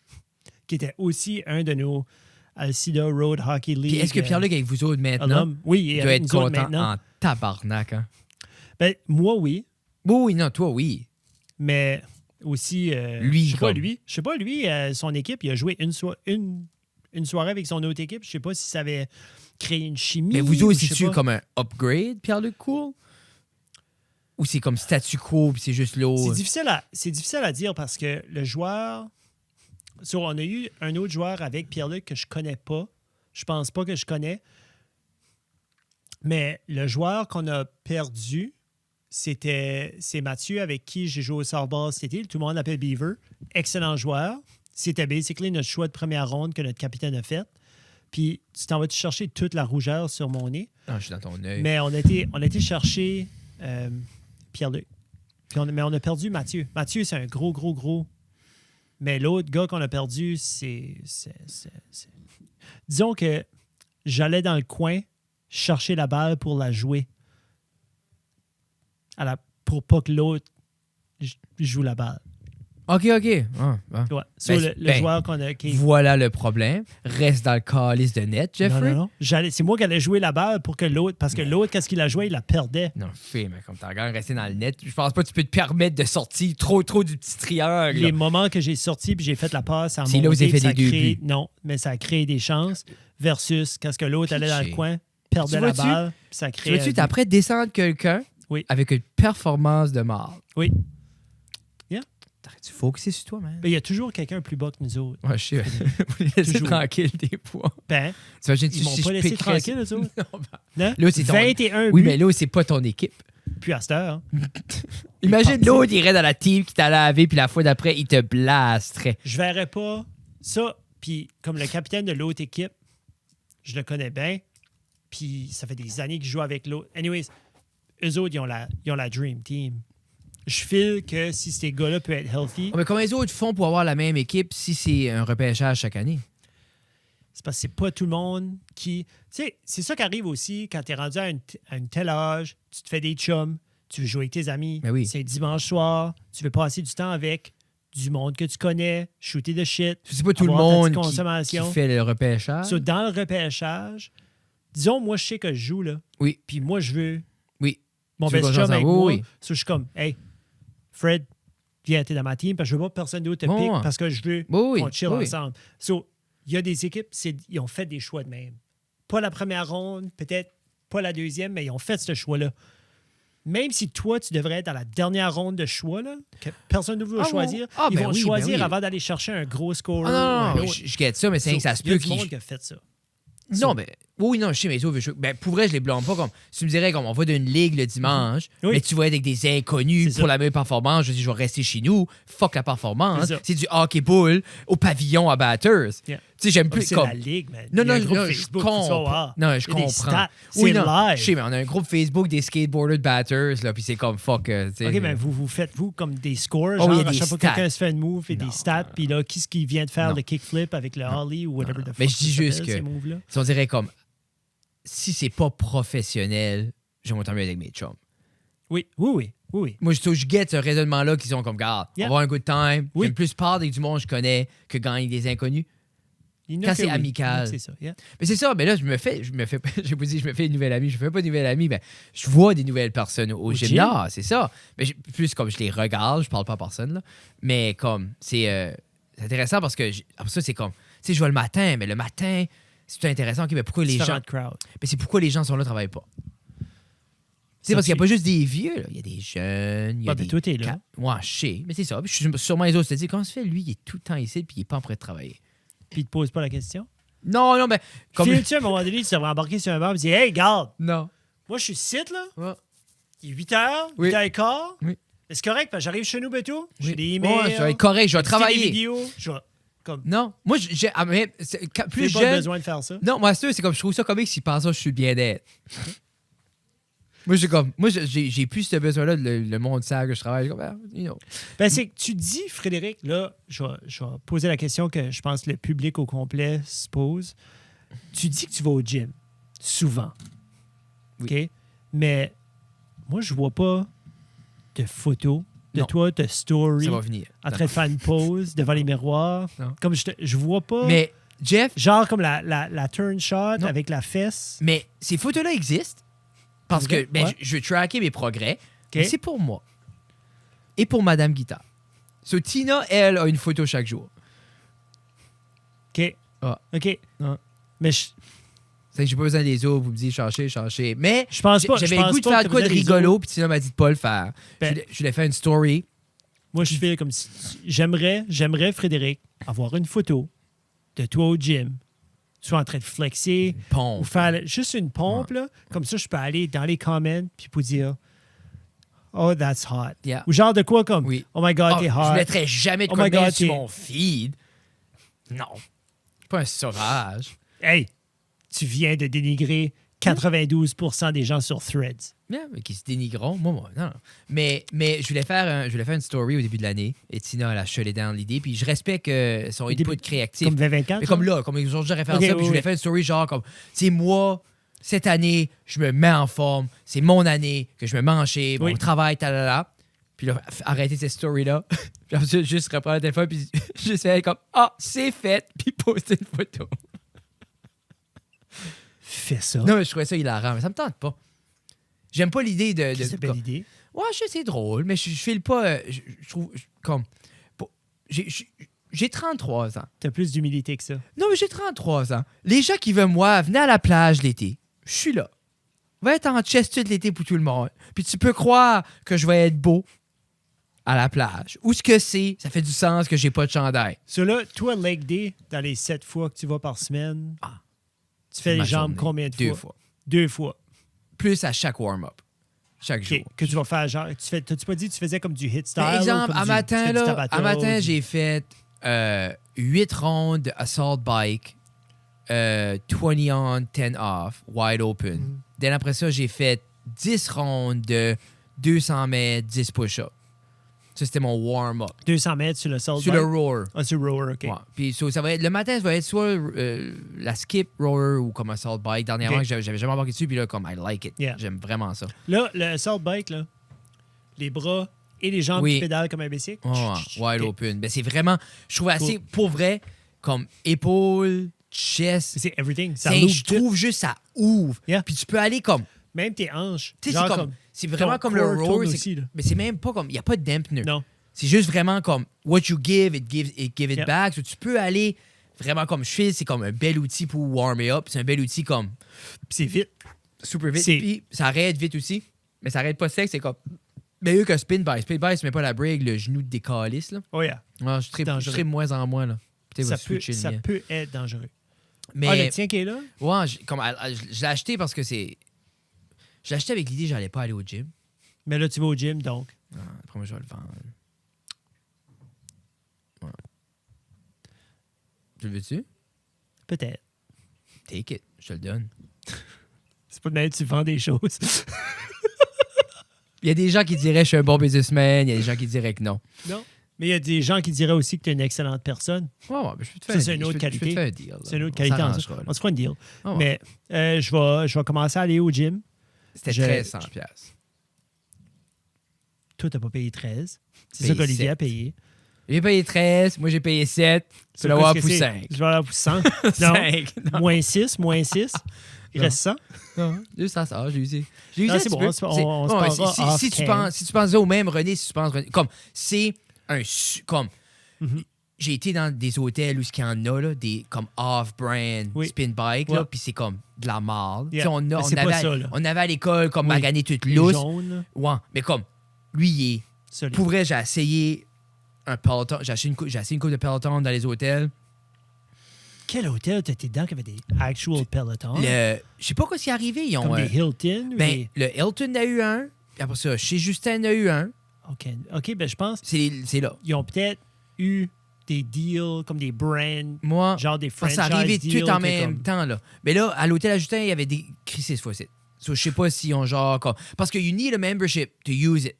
qui était aussi un de nos Alcida Road Hockey League. Puis est-ce que Pierre-Luc avec vous autres maintenant alum. Oui, il doit avec être nous autres content maintenant. en tabarnak? Hein? Ben, moi, oui. Oui, non, toi, oui. Mais aussi, Lui, je sais pas comme- lui. Je sais pas lui, son équipe, il a joué une soirée avec son autre équipe. Je sais pas si ça avait créé une chimie. Mais vous ou autres, je sais c'est-tu pas. comme un upgrade, Pierre-Luc Cool? Ou c'est comme statu quo, puis c'est juste l'eau? C'est difficile à dire parce que le joueur... On a eu un autre joueur avec Pierre-Luc que je connais pas. Je pense pas que je connais. Mais le joueur qu'on a perdu, c'est Mathieu avec qui j'ai joué au softball cet été. Tout le monde l'appelle Beaver. Excellent joueur. C'était basically notre choix de première ronde que notre capitaine a fait. Puis tu t'en vas-tu chercher toute la rougeur sur mon nez. Ah, je suis dans ton œil. Mais on a été chercher Pierre-Luc. Mais on a perdu Mathieu. Mathieu, c'est un gros. Mais l'autre gars qu'on a perdu, c'est... Disons que j'allais dans le coin chercher la balle pour la jouer. Pour pas que l'autre joue la balle. OK. Ah, ah. Ouais. So, Ben, le ben, joueur qu'on a... Voilà le problème. Reste dans le calice de net, Jeffrey. Non. C'est moi qui allais jouer la balle pour que l'autre... Parce que l'autre, qu'est-ce qu'il a joué? Il la perdait. Non, mais comme t'as regardé rester dans le net, je pense pas que tu peux te permettre de sortir trop du petit triangle. Les moments que j'ai sortis puis j'ai fait la passe à C'est là où vous avez fait ça des deux crée- buts. Non, mais ça a créé des chances versus quand ce que l'autre allait dans le Pitché. coin, perdait Tu la vois-tu? balle, puis ça Tu créait... vois-tu, t'as après descendre quelqu'un Oui. avec une performance de mort. Oui. T'aurais-tu focusé sur toi, man? Mais il y a toujours quelqu'un plus bas que nous autres. Ouais, je sais. Vous les laissez Toujours. tranquille des fois. Ben, T'imagines, ils m'ont si pas je laissé piquerais- tranquille, eux autres. Non, ben, Non? Là, c'est ton- 21 Oui, buts, mais là, c'est pas ton équipe. puis à cette heure. hein. Imagine parti. l'autre, il irait dans la team qui t'a lavé, puis la fois d'après, il te blasterait. Je verrais pas ça. Puis comme le capitaine de l'autre équipe, je le connais bien. Puis ça fait des années que je joue avec l'autre. Anyways, eux autres, ils ont la Dream Team. Je file que si ces gars-là peuvent être healthy, Oh, mais comment les autres font pour avoir la même équipe si c'est un repêchage chaque année? c'est parce que c'est pas tout le monde qui... Tu sais, c'est ça qui arrive aussi quand tu es rendu à un tel âge, tu te fais des chums, tu veux jouer avec tes amis. Ben oui. C'est dimanche soir. Tu veux passer du temps avec du monde que tu connais, shooter de shit. C'est pas tout le avoir ta monde petite qui consommation. fait le repêchage. So, dans le repêchage, disons, moi, je sais que je joue, là. Oui. Puis moi, je veux Oui. mon Tu veux best qu'on chum s'en avec va, moi. oui. So, je suis comme, hey, Fred, viens, t'es dans ma team, parce que je veux pas que personne d'autre te Bon, pique ouais. parce que je veux Oui, qu'on chill oui. ensemble. So, il y a des équipes, ils ont fait des choix de même. Pas la première ronde, peut-être pas la deuxième, mais ils ont fait ce choix-là. Même si toi, tu devrais être dans la dernière ronde de choix, là, que personne ne veut choisir, ils ben vont oui, choisir ben oui. avant d'aller chercher un gros score. Ah non, je guette ça, mais c'est que ça se Il y a peut du monde qu'ils... qui a fait ça. Non, mais... Oui, non, je sais, mais ben, pour vrai, je les blâme pas comme... Si tu me dirais, comme on va d'une ligue le dimanche, Oui. mais tu vas être avec des inconnus C'est pour ça. la meilleure performance, je dis, je vais rester chez nous, fuck la performance. C'est ça. C'est du hockey-ball au pavillon à Batters. Yeah. Tu sais, j'aime Comme plus c'est comme... la ligue, man. Non, Il y a non, un groupe non, je Facebook, tu vas comprends. voir. Non, je Il y a des comprends. stats. Oui, C'est non, live. je sais, mais on a un groupe Facebook des skateboarders de Batters, là, puis c'est comme fuck. Tu sais, OK, mais vous faites-vous comme des scores, Oh, genre il y a à des chaque fois que stats. quelqu'un se fait une move et Non, des stats, puis là, qui ce qui vient de faire non. le kickflip avec le ollie ou whatever the fuck Mais je dis ça juste s'appelle, que- ces moves-là? Si on dirait comme... Si c'est pas professionnel, j'aimerais tant mieux avec mes chums. Oui. Moi, je guette ce raisonnement-là qui sont comme, garde, Yeah. on va avoir un good time. Oui. J'aime plus parler avec du monde que je connais que gagner des inconnus. Il y en a Quand que c'est oui. amical. C'est ça, yeah. Mais c'est ça, mais là, je me fais une nouvelle amie. Je fais pas de nouvelle amie, ben, je vois des nouvelles personnes au gymnase, c'est ça. Mais plus comme je les regarde, je parle pas à personne, là. Mais comme, c'est intéressant parce que, après ça, c'est comme, tu sais, je vois le matin, mais le matin, c'est intéressant, ok, mais pourquoi les gens. Différentes crowds. Mais c'est pourquoi les gens sont là, travaillent pas. C'est parce qu'il n'y a pas juste des vieux, là. Il y a des jeunes, il y a Ouais, mais des... toi, t'es là. Ouais, je sais, mais c'est ça. Puis je suis sûrement les autres se disent, comment ça se fait, lui, il est tout le temps ici, puis il est pas en train de travailler. Puis il te pose pas la question. Non, mais... Comme... Puis tu à un moment donné, tu devrais embarquer sur un bar et dire, hey, garde, Non. moi, je suis site, là. Ouais. Il est 8h, Oui. 8h15. Oui. C'est correct, parce que j'arrive chez nous, Beto. J'ai Oui. des emails. Ouais, je vais être correct, je vais des travailler. vidéos. Je vais, comme, Non, moi, j'ai... ah, mais plus plus pas jeune... besoin de faire ça. Non, moi, c'est comme, je trouve ça comique s'ils pensent ça, je suis bien d'être. Moi, j'ai plus ce besoin-là, le monde sait que je travaille. Comme, you know. Ben, c'est que tu dis, Frédéric, là, je vais poser la question que je pense que le public au complet se pose. Tu dis que tu vas au gym, souvent. Oui. OK? Mais moi, je vois pas de photos de Non. toi, de story, Ça va venir. en train de faire une pause devant les miroirs. Non. Comme je vois pas. Mais, Jeff, Genre comme la turn shot Non. avec la fesse. mais ces photos-là existent parce que Ok, ouais. je veux tracker mes progrès. OK? Mais c'est pour moi. Et pour Madame Guitare. So, Tina, elle, a une photo chaque jour. OK. Ah. OK. Ah. Mais C'est que j'ai pas besoin des autres, vous me dites chercher. Mais je pense pas. j'avais je le pense goût de pas faire que quoi de vous avez des rigolo, autres. puis Tina m'a dit de pas le faire. Ben- Je voulais faire une story. Moi, je fais comme si. J'aimerais, Frédéric, avoir une photo de toi au gym. Tu sois en train de flexer Pompe. ou faire juste une pompe, là. Comme ça, je peux aller dans les comments puis pour dire Oh, that's hot. Yeah. Ou genre de quoi comme Oui. Oh my God, Ah, t'es je hot. mettrais jamais de Oh my comments God, sur t'es- mon feed. Non. Je suis pas un sauvage. Hey, tu viens de dénigrer 92% des gens sur Threads. Yeah, mais qui se dénigront. Moi, non. Mais je voulais faire une story au début de l'année. Et Tina, elle a shut down l'idée. Puis je respecte son Au début, input créatif. Comme 2024. Mais comme là, comme aujourd'hui, j'aurais fait Ok, ça. Puis oui, je voulais oui. faire une story genre comme, c'est moi, cette année, je me mets en forme. C'est mon année que je me mets en shape, Oui. mon travail, talala. Puis là, arrêter cette story-là. Puis ensuite, juste reprendre le téléphone. Puis juste faire comme, c'est fait. Puis poster une photo. Fais ça. Non, mais je trouvais ça hilarant. Mais ça me tente pas. J'aime pas l'idée de. C'est une belle idée. Ouais, je sais, c'est drôle, mais je file pas. Je trouve. Comme. J'ai 33 ans. T'as plus d'humilité que ça. Non, mais j'ai 33 ans. Les gens qui veulent moi, venez à la plage l'été. Je suis là. Va être en chest tout l'été pour tout le monde. Puis tu peux croire que je vais être beau à la plage. Où ce que c'est, ça fait du sens que j'ai pas de chandail. So là, toi, leg day, dans les 7 fois que tu vas par semaine, tu fais Ma les jambes journée. combien de fois? 2 fois. 2 fois. Plus à chaque warm-up. Chaque OK. jour. Que tu vas faire genre. T'as-tu pas dit que tu faisais comme du hit style? Par exemple, ou comme à matin, tu fais du là, Tabata, à matin, ou du- j'ai fait 8 rondes de assault bike, 20 on, 10 off, wide open. Mhm. Then après ça, j'ai fait 10 rondes de 200 mètres, 10 push-ups. Ça, c'était mon warm-up. 200 mètres sur le sol. Sur le rower. Ah, sur le rower, OK. Ouais. Puis ça va être, le matin, ça va être soit la skip rower ou comme assault bike. Dernièrement, Ok. j'avais jamais embarqué dessus, puis là, comme I like it. Yeah. J'aime vraiment ça. Là, le assault bike, là, les bras et les jambes Oui. qui pédalent comme un bicycle. Wide Ok. open. Ben, c'est vraiment, je trouve assez, pour vrai, comme épaule, chest. C'est everything. Ça C'est- l'ouvre je tout. trouve juste ça ouvre. Yeah. Puis tu peux aller comme. Même tes hanches. Tu sais, Genre c'est comme. C'est vraiment ton comme le core roar. tourne c'est- aussi, là. Mais c'est même pas comme. Il n'y a pas de dampener. Non. C'est juste vraiment comme what you give, it give it Yeah. back. So, tu peux aller vraiment comme je fais, c'est comme un bel outil pour warmer up. C'est un bel outil comme Puis c'est vite. super vite. C'est- Puis ça arrête vite aussi. Mais ça arrête pas sec. C'est comme meilleur que spin by. Spin by, tu mets pas la break, le genou de décalisse. Là. Oh yeah. Ah, je Dangereux. serais de moins en moins. Là. Peut-être Ça va switcher le mien. peut être dangereux. Mais Ah, le tien qui est là? ouais, je l'ai acheté parce que c'est. Je l'ai acheté avec l'idée que j'allais pas aller au gym. Mais là, tu vas au gym, donc. Ah, après, moi, je vais le vendre. Ouais. Tu le veux-tu? Peut-être. Take it. Je te le donne. C'est pas de même que tu vends des choses. Il y a des gens qui diraient je suis un bon businessman. Il y a des gens qui diraient que non. Non. Mais il y a des gens qui diraient aussi que tu es une excellente personne. Ouais, ouais, ben, je peux te Ça, faire c'est un une deal. autre Je peux te qualité. faire un deal. là. C'est une autre On qualité. En s'arrangera, là. On se fera une deal. Ah ouais. Mais je vais commencer à aller au gym. C'était je- 1300$. Toi, t'as pas payé 13. C'est Payé ça qu'Olivier 7. a payé. J'ai payé 13, moi j'ai payé 7. Tu C'est vas l'avoir quoi, pour ce que 5. c'est? Je vais l'avoir pour 100. Non. 5. Moins 6. Il Non. reste 100. Non, juste ça, j'ai usé. J'ai usé Non, un c'est petit bon, peu. on se Ouais, parlera si tu off-cam. penses, si tu penses au même, René, si tu penses, René, comme, c'est un, comme, Mhm. j'ai été dans des hôtels où ce qu'il y en a, là, des, comme off-brand Oui. spin bike, Ouais. là, puis c'est comme de la marde. Yeah. Tu sais, Mais on c'est pas avait, ça, là. on avait à l'école, comme, Oui. magané toute Les lousse. jaunes, là, Ouais, mais comme, lui, il est, solide. pour vrai, j'ai essayé un peloton, j'ai essayé une coupe de peloton dans les hôtels. Quel hôtel t'étais dedans qui avait des actual pelotons? Je sais pas quoi s'y est arrivé, ils ont, Comme des Hilton? ou ben, le Hilton a eu un, puis après ça, chez Justin a eu un. OK, ben je pense C'est là. qu'ils ont peut-être eu des deals comme des brands, Moi, genre des ça franchise arrivait deals. tout en que même comme- temps, là. Mais là, à l'hôtel à Justin, il y avait des crises cette fois-ci. So, je sais pas si on genre... Comme... Parce que you need a membership to use it.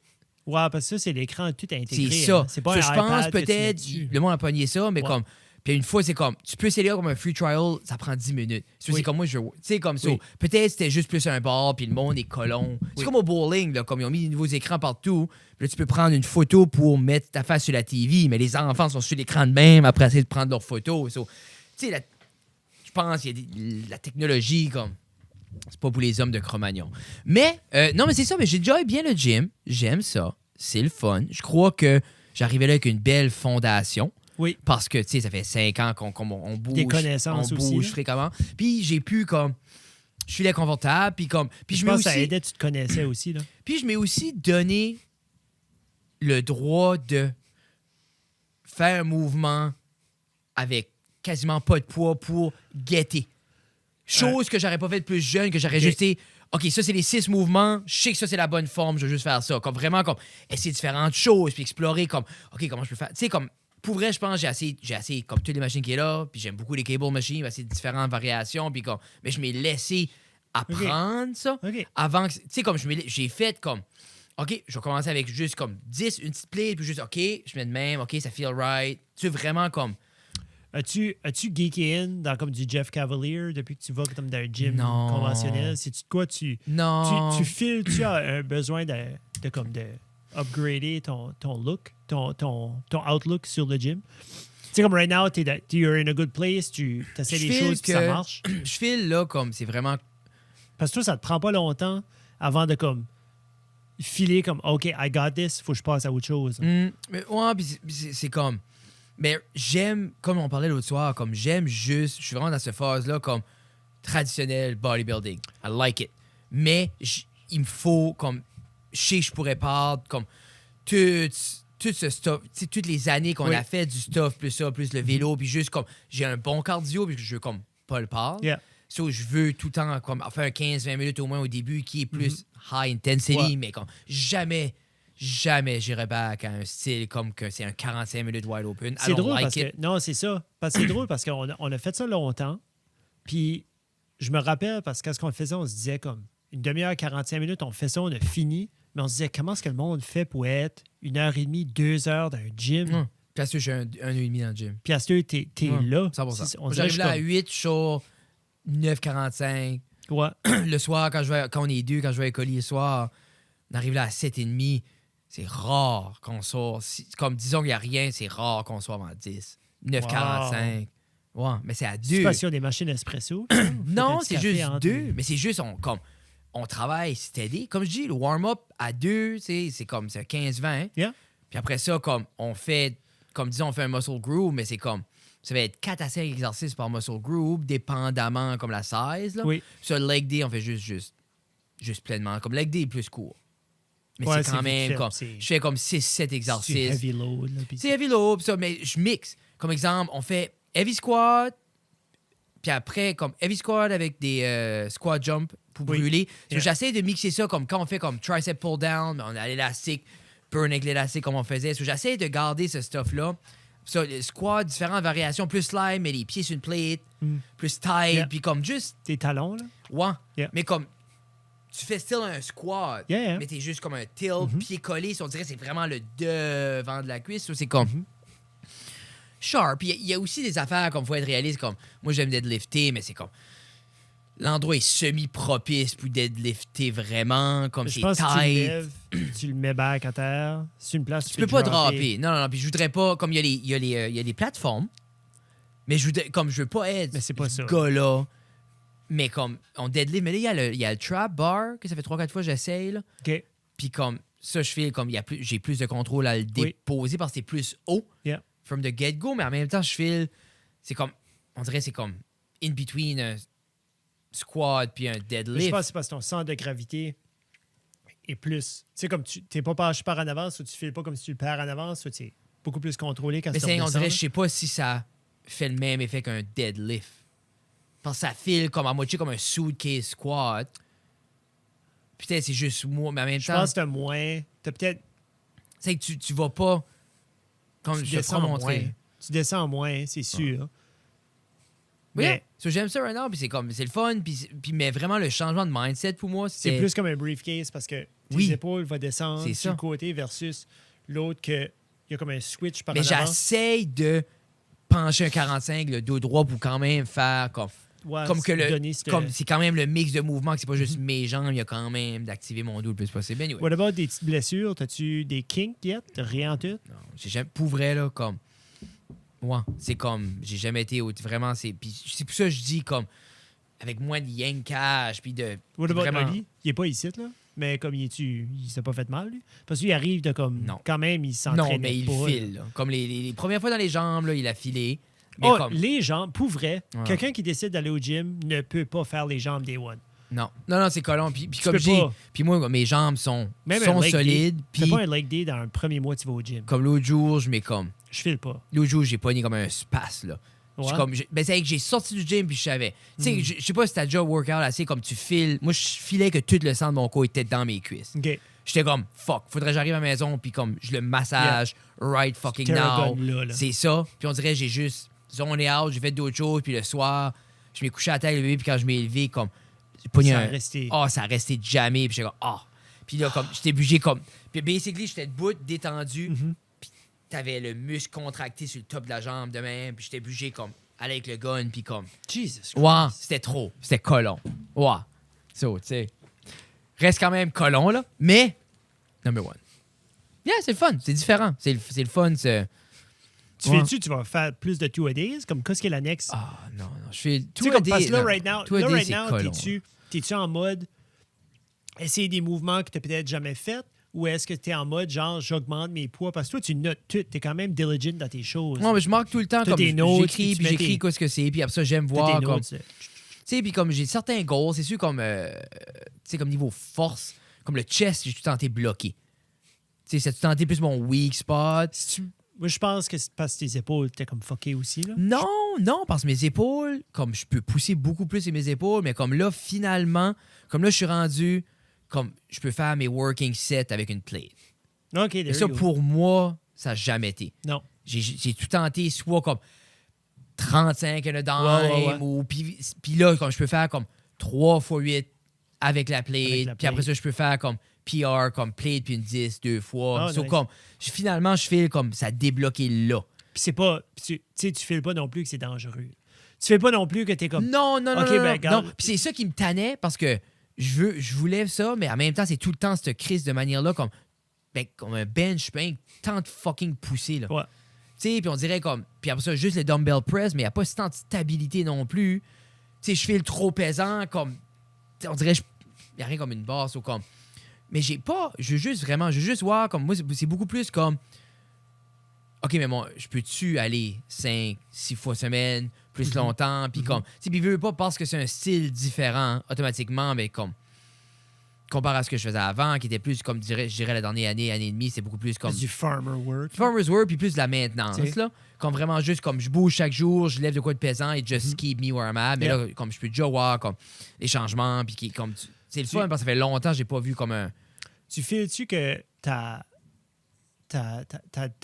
Ouais, parce que ça, c'est l'écran tout intégré. C'est ça. hein. C'est pas So, un je pense iPad que tu mets peut-être, dessus. le monde a pogné ça, mais Ouais. comme... Puis une fois, c'est comme... Tu peux essayer comme un free trial, ça prend 10 minutes. So, Oui. c'est comme moi, je... Tu sais, comme ça. Oui. Peut-être c'était juste plus un bar, puis le monde est colon. C'est Oui. comme au bowling, là, comme ils ont mis des nouveaux écrans partout. Puis là, tu peux prendre une photo pour mettre ta face sur la TV, mais les enfants sont sur l'écran de même, après essayer de prendre leurs photos. So, tu sais, je pense qu'il y a la technologie, comme... C'est pas pour les hommes de Cro-Magnon. Mais, non, mais c'est ça, mais j'ai déjà bien le gym. J'aime ça. C'est le fun. Je crois que j'arrivais là avec une belle fondation. Oui. Parce que, tu sais, ça fait 5 ans qu'on bouge. Des connaissances on aussi, bouge là. fréquemment. Puis j'ai pu, comme... Je suis là confortable, puis comme... Puis Je je mets pense que ça aussi... aidait, tu te connaissais aussi. Là. Puis je m'ai aussi donné le droit de faire un mouvement avec quasiment pas de poids pour guetter. Chose que j'aurais pas fait plus jeune, que j'aurais Ok. juste été, OK, ça, c'est les 6 mouvements. Je sais que ça, c'est la bonne forme. Je veux juste faire ça. Comme vraiment, comme essayer différentes choses, puis explorer, comme, OK, comment je peux faire. Tu sais, comme, pour vrai, je pense, j'ai assez comme toutes les machines qui est là, puis j'aime beaucoup les cable machines, assez différentes variations, puis comme, mais je m'ai laissé apprendre ça OK. avant que. Tu sais, comme j'ai fait comme. OK, je vais commencer avec juste comme 10, une petite play, puis juste, OK, je mets de même, OK, ça feel right. Tu sais, vraiment comme. As-tu geeké in dans comme du Jeff Cavalier depuis que tu vas comme dans un gym Non. conventionnel? C'est-tu de quoi Non. tu files, tu as un besoin de upgrader ton look, ton outlook sur le gym? Tu sais, comme right now, you're in a good place, tu essaies Je des feel choses, puis ça que- marche. Je file là comme c'est vraiment. Parce que toi, ça te prend pas longtemps avant de comme filer comme OK, I got this, faut que je passe à autre chose. Mais ouais, puis c'est comme. Mais j'aime, comme on parlait l'autre soir, comme j'aime juste. Je suis vraiment dans cette phase-là comme traditionnel bodybuilding. I like it. Mais il me faut comme. Je sais que je pourrais perdre comme tout ce stuff, tu sais, toutes les années qu'on Oui. a fait du stuff, plus ça, plus le vélo, puis juste comme j'ai un bon cardio, puis je veux comme pas le perdre. Yeah. So, je veux tout le temps comme, faire un 15-20 minutes au moins au début qui est plus high intensity, Ouais. mais comme jamais j'irai back à un style comme que c'est un 45 minutes wide open. I C'est don't drôle like parce it. que. Non, c'est ça. Parce que c'est drôle parce qu'on a fait ça longtemps. Puis je me rappelle parce que quand on le faisait, on se disait comme une demi-heure, 45 minutes, on fait ça, on a fini. Mais on se disait comment est-ce que le monde fait pour être 1h30, 2 heures dans un gym? Puis à ce j'ai un heure et demi dans le gym. Puis à ce temps, t'es Ouais, là. 100%. C'est- on Moi, dirait j'arrive que là à je 8, je sors 9h45. Ouais. Le soir, quand on est deux, quand je vais à l'école le soir, on arrive là à 7h30. c'est rare qu'on soit... comme disons qu'il n'y a rien, c'est rare qu'on soit avant 10. 9,45. Ouais, mais c'est à 2. C'est pas sûr des machines espresso. Non, Peut-être c'est café juste entre 2. les- Mais c'est juste, on travaille steady. Comme je dis, le warm-up à 2, c'est comme c'est 15-20. Yeah. Puis après ça, comme on fait, comme disons, on fait un muscle group, mais c'est comme, ça va être 4 à 5 exercices par muscle group, dépendamment comme la size. Là. Oui. Puis ça, le leg day, on fait juste pleinement. Comme leg day est plus court. Mais Ouais, c'est quand c'est vite même fait, comme, c'est- je fais comme 6-7 C'est exercices. heavy load. Là, puis C'est heavy load, pis ça, mais je mixe. Comme exemple, on fait heavy squat, puis après, comme heavy squat avec des squat jump pour Oui. brûler. So, Yeah. j'essaie de mixer ça comme quand on fait comme tricep pull down, on a l'élastique, burn avec l'élastique comme on faisait. So, j'essaie de garder ce stuff-là. Ça, le squat, différentes variations, plus slime, mais les pieds sur une plate, plus tight, Yeah. puis comme juste, tes talons, là. ouais. Yeah. Mais comme, tu fais still un squat, Yeah, yeah. mais t'es juste comme un tilt, pied collé. So, on dirait que c'est vraiment le devant de la cuisse. So, c'est comme sharp. Puis il y a aussi des affaires comme faut être réaliste. Comme moi, j'aime deadlifter, mais c'est comme l'endroit est semi-propice pour deadlifter vraiment. Comme Je c'est pense que tu le tight. lèves, tu le mets back à terre. C'est une place où Tu peux pas dropper. Non, non, non. Puis je voudrais pas. Comme il y a les plateformes, mais je veux pas être Mais c'est pas ce ça. gars-là. Mais comme on deadlift, mais là, il y a le trap bar, que ça fait 3-4 fois que j'essaye. Là. OK. Puis comme ça, je fais comme j'ai plus de contrôle à le Oui. déposer parce que c'est plus haut. Yeah. From the get-go, mais en même temps, je file. C'est comme. On dirait que c'est comme in between un squat puis un Mais deadlift. je pense que c'est parce que ton centre de gravité est plus. Tu sais, comme tu n'es pas penché par en avance, ou tu ne files pas comme si tu le perds en avance, ou tu es beaucoup plus contrôlé quand Mais tu on redescends, dirait, là. je sais pas si ça fait le même effet qu'un deadlift. Parce que ça file comme à moitié comme un suitcase squat. Peut-être c'est juste moi, mais en même Je temps, pense que tu as moins. Tu as peut-être. c'est que tu vas pas. Comme Tu je te descends moins. montrer. Tu descends moins, c'est sûr. Oui, Mais j'aime ça right now, puis c'est le fun, puis mais vraiment le changement de mindset pour moi, c'est plus comme un briefcase parce que tes Oui. épaules vont descendre C'est sur ça. le côté versus l'autre que il y a comme un switch par Mais en avant. j'essaye de pencher un 45, le dos droit pour quand même faire comme. Ouais, Comme que donner cette- comme c'est quand même le mix de mouvements, que c'est pas juste mes jambes, il y a quand même d'activer mon dos le plus possible. Anyway, What about des petites blessures? T'as-tu des kinks yet? Rien en tout? non, j'ai jamais, pour vrai, là, comme. Ouais, c'est comme. J'ai jamais été vraiment. Puis c'est pour ça que je dis comme. Avec moins de yang cash, puis de. What about vraiment. Oli? Il est pas ici, là? Mais comme il s'est pas fait mal, lui? Parce qu'il arrive de comme. Non. Quand même, il s'entraîne. Non, mais il pas, file. Là. Comme les premières fois dans les jambes, là, il a filé. Mais Oh, comme. les jambes, pour vrai, Ouais. quelqu'un qui décide d'aller au gym ne peut pas faire les jambes des one. Non, non, c'est collant. Puis Tu comme peux je dis, pas. puis moi, mes jambes sont Même un leg day. solides. Fais Puis pas un leg day dans le premier mois que tu vas au gym. comme l'autre jour, je mets comme. Je file pas. L'autre jour, j'ai pogné comme un space, là. Je suis Ouais. comme, ben, c'est que j'ai sorti du gym puis je savais. Tu sais, je sais pas si t'as déjà workout assez comme tu files. Moi, je filais que tout le sang de mon corps était dans mes cuisses. OK. J'étais comme, fuck, faudrait que j'arrive à la maison puis comme je le massage right fucking now. Terragon, là. C'est ça. Puis on dirait, j'ai juste zoné out, j'ai fait d'autres choses. Puis le soir, je m'ai couché à terre, le bébé, puis quand je m'ai levé, comme, j'ai pogné Ça a un. resté. Ça a resté jamais. Puis j'étais comme, Puis là, comme, j'étais bougé comme. Puis basically, j'étais debout, détendu. Mhm. Puis t'avais le muscle contracté sur le top de la jambe de même. Puis j'étais bougé comme, aller avec le gun. Puis comme, Jesus ouais, c'était trop. C'était colon. Ouais. So, tu sais. Reste quand même colon, là. Mais, number one. Yeah, c'est le fun. C'est différent. C'est le fun, c'est. Tu Ouais. fais-tu, tu vas faire plus de two-a-days? Comme qu'est-ce qui est l'annexe? Ah, non, non. Je fais Tu tout sais, à comme des. parce que là, non. right now, Tout à des, c'est colon. t'es-tu en mode essayer des mouvements que tu n'as peut-être jamais fait? Ou est-ce que tu es en mode genre j'augmente mes poids? Parce que toi, tu notes tout. Tu es quand même diligent dans tes choses. Non, mais je marque tout le temps T'as comme tes notes, j'écris, puis tu puis mets j'écris tes- quoi ce que c'est, puis après ça, j'aime T'as voir tes comme. notes, Tu sais, puis comme j'ai certains goals, c'est sûr comme. Tu sais, comme niveau force, comme le chest, j'ai tout tenté bloqué. Tu sais, c'est tout tenté plus mon weak spot. Moi, je pense que c'est parce que tes épaules, t'es comme fucké aussi. Là. Non, non, parce que mes épaules, comme je peux pousser beaucoup plus sur mes épaules, mais comme là, finalement, comme là, je suis rendu, comme je peux faire mes working sets avec une plate. OK, Et there ça, you go. pour moi, ça n'a jamais été. Non. J'ai tout tenté, soit comme 35 and a dime, Ouais. ou puis là, comme je peux faire comme 3 x 8 avec la plate, Avec la puis après plate. ça, je peux faire comme PR, comme plate, puis une 10, 2 fois. Ah, So, nice. comme, finalement, je fais comme ça débloqué là. Puis c'est pas. Tu sais, tu files pas non plus que c'est dangereux. Tu fais pas non plus que t'es comme. Non, non, non, Ok, non, ben, non, regarde. non. Puis c'est ça qui me tannait parce que je voulais ça, mais en même temps, c'est tout le temps cette crise de manière-là, comme comme un bench, ben, tant de fucking poussées, là. Ouais. Tu sais, puis on dirait comme... Puis après ça, juste le dumbbell press, mais il n'y a pas tant de stabilité non plus. Tu sais, je fais le trop pesant, comme... On dirait il n'y a rien comme une base ou comme... Mais j'ai pas... Je veux juste voir, comme moi, c'est beaucoup plus comme... OK, mais bon, je peux-tu aller 5, 6 fois semaine, plus longtemps, puis comme... Tu sais, puis il veut pas parce que c'est un style différent, automatiquement, mais comme... Comparé à ce que je faisais avant, qui était plus comme, je dirais, la dernière année et demie, c'est beaucoup plus comme... Du farmer work. Farmer's work, puis plus de la maintenance, T'sais. là. Comme vraiment juste, comme je bouge chaque jour, je lève de quoi de pesant et just keep me where I'm at. Mais Yeah. là, comme je peux déjà voir comme les changements, puis comme... C'est le fun, parce que ça fait longtemps que j'ai pas vu comme un... Tu files-tu que ta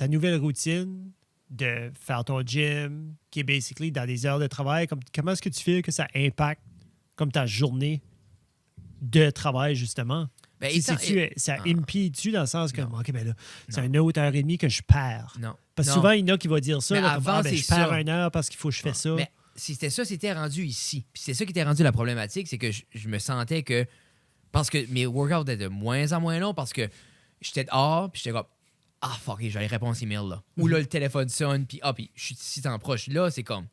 nouvelle routine de faire ton gym, qui est basically dans des heures de travail, comment est-ce que tu files que ça impacte comme ta journée de travail, justement? Ben, Ça impide-tu dans le sens que, Non. OK, ben là, c'est Non. une autre heure et demie que je perds. Non. Parce que Non. souvent, il y en a qui vont dire ça. Mais là, comme, avant, ben, c'est je perds ça. une heure parce qu'il faut que je fasse ça. Mais si c'était ça, c'était rendu ici. Puis c'est ça qui était rendu la problématique, c'est que je me sentais que... Parce que mes workouts étaient de moins en moins longs, parce que j'étais dehors, puis j'étais comme... Ah, fuck, je vais aller répondre à ces emails, là. Ou là, le téléphone sonne, puis je suis si tant proche. Là, c'est comme...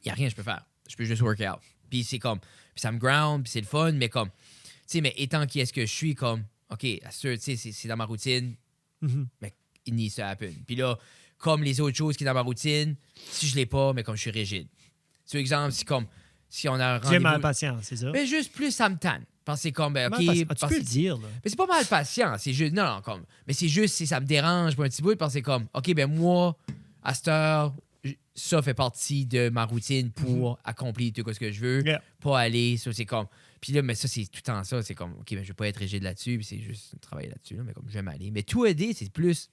Il n'y a rien que je peux faire. Je peux juste work out. Puis c'est comme... Puis ça me ground, puis c'est le fun, mais comme... Tu sais, mais étant qui est-ce que je suis, comme... OK, sûr, tu sais, c'est dans ma routine, Mhm. mais it needs to happen. Puis là, comme les autres choses qui sont dans ma routine, si je l'ai pas, mais comme je suis rigide. Sur exemple, si on a un Tu es rendez-vous... mal patient, c'est ça? Mais juste plus, ça me tanne. Parce que c'est comme, ben, OK... Mal patient. Tu parce peux le que- dire, là. mais c'est pas mal patient, c'est juste... Non, comme... Mais c'est juste si ça me dérange pour un petit bout, parce que c'est comme, OK, ben moi, à cette heure, ça fait partie de ma routine pour accomplir tout ce que je veux, Yeah. pas aller, ça, c'est comme... Puis là, mais ça, c'est tout le temps ça, c'est comme, OK, ben je vais pas être rigide là-dessus, puis c'est juste travailler là-dessus, là, mais comme, je vais m'aller. Mais tout aider, c'est plus...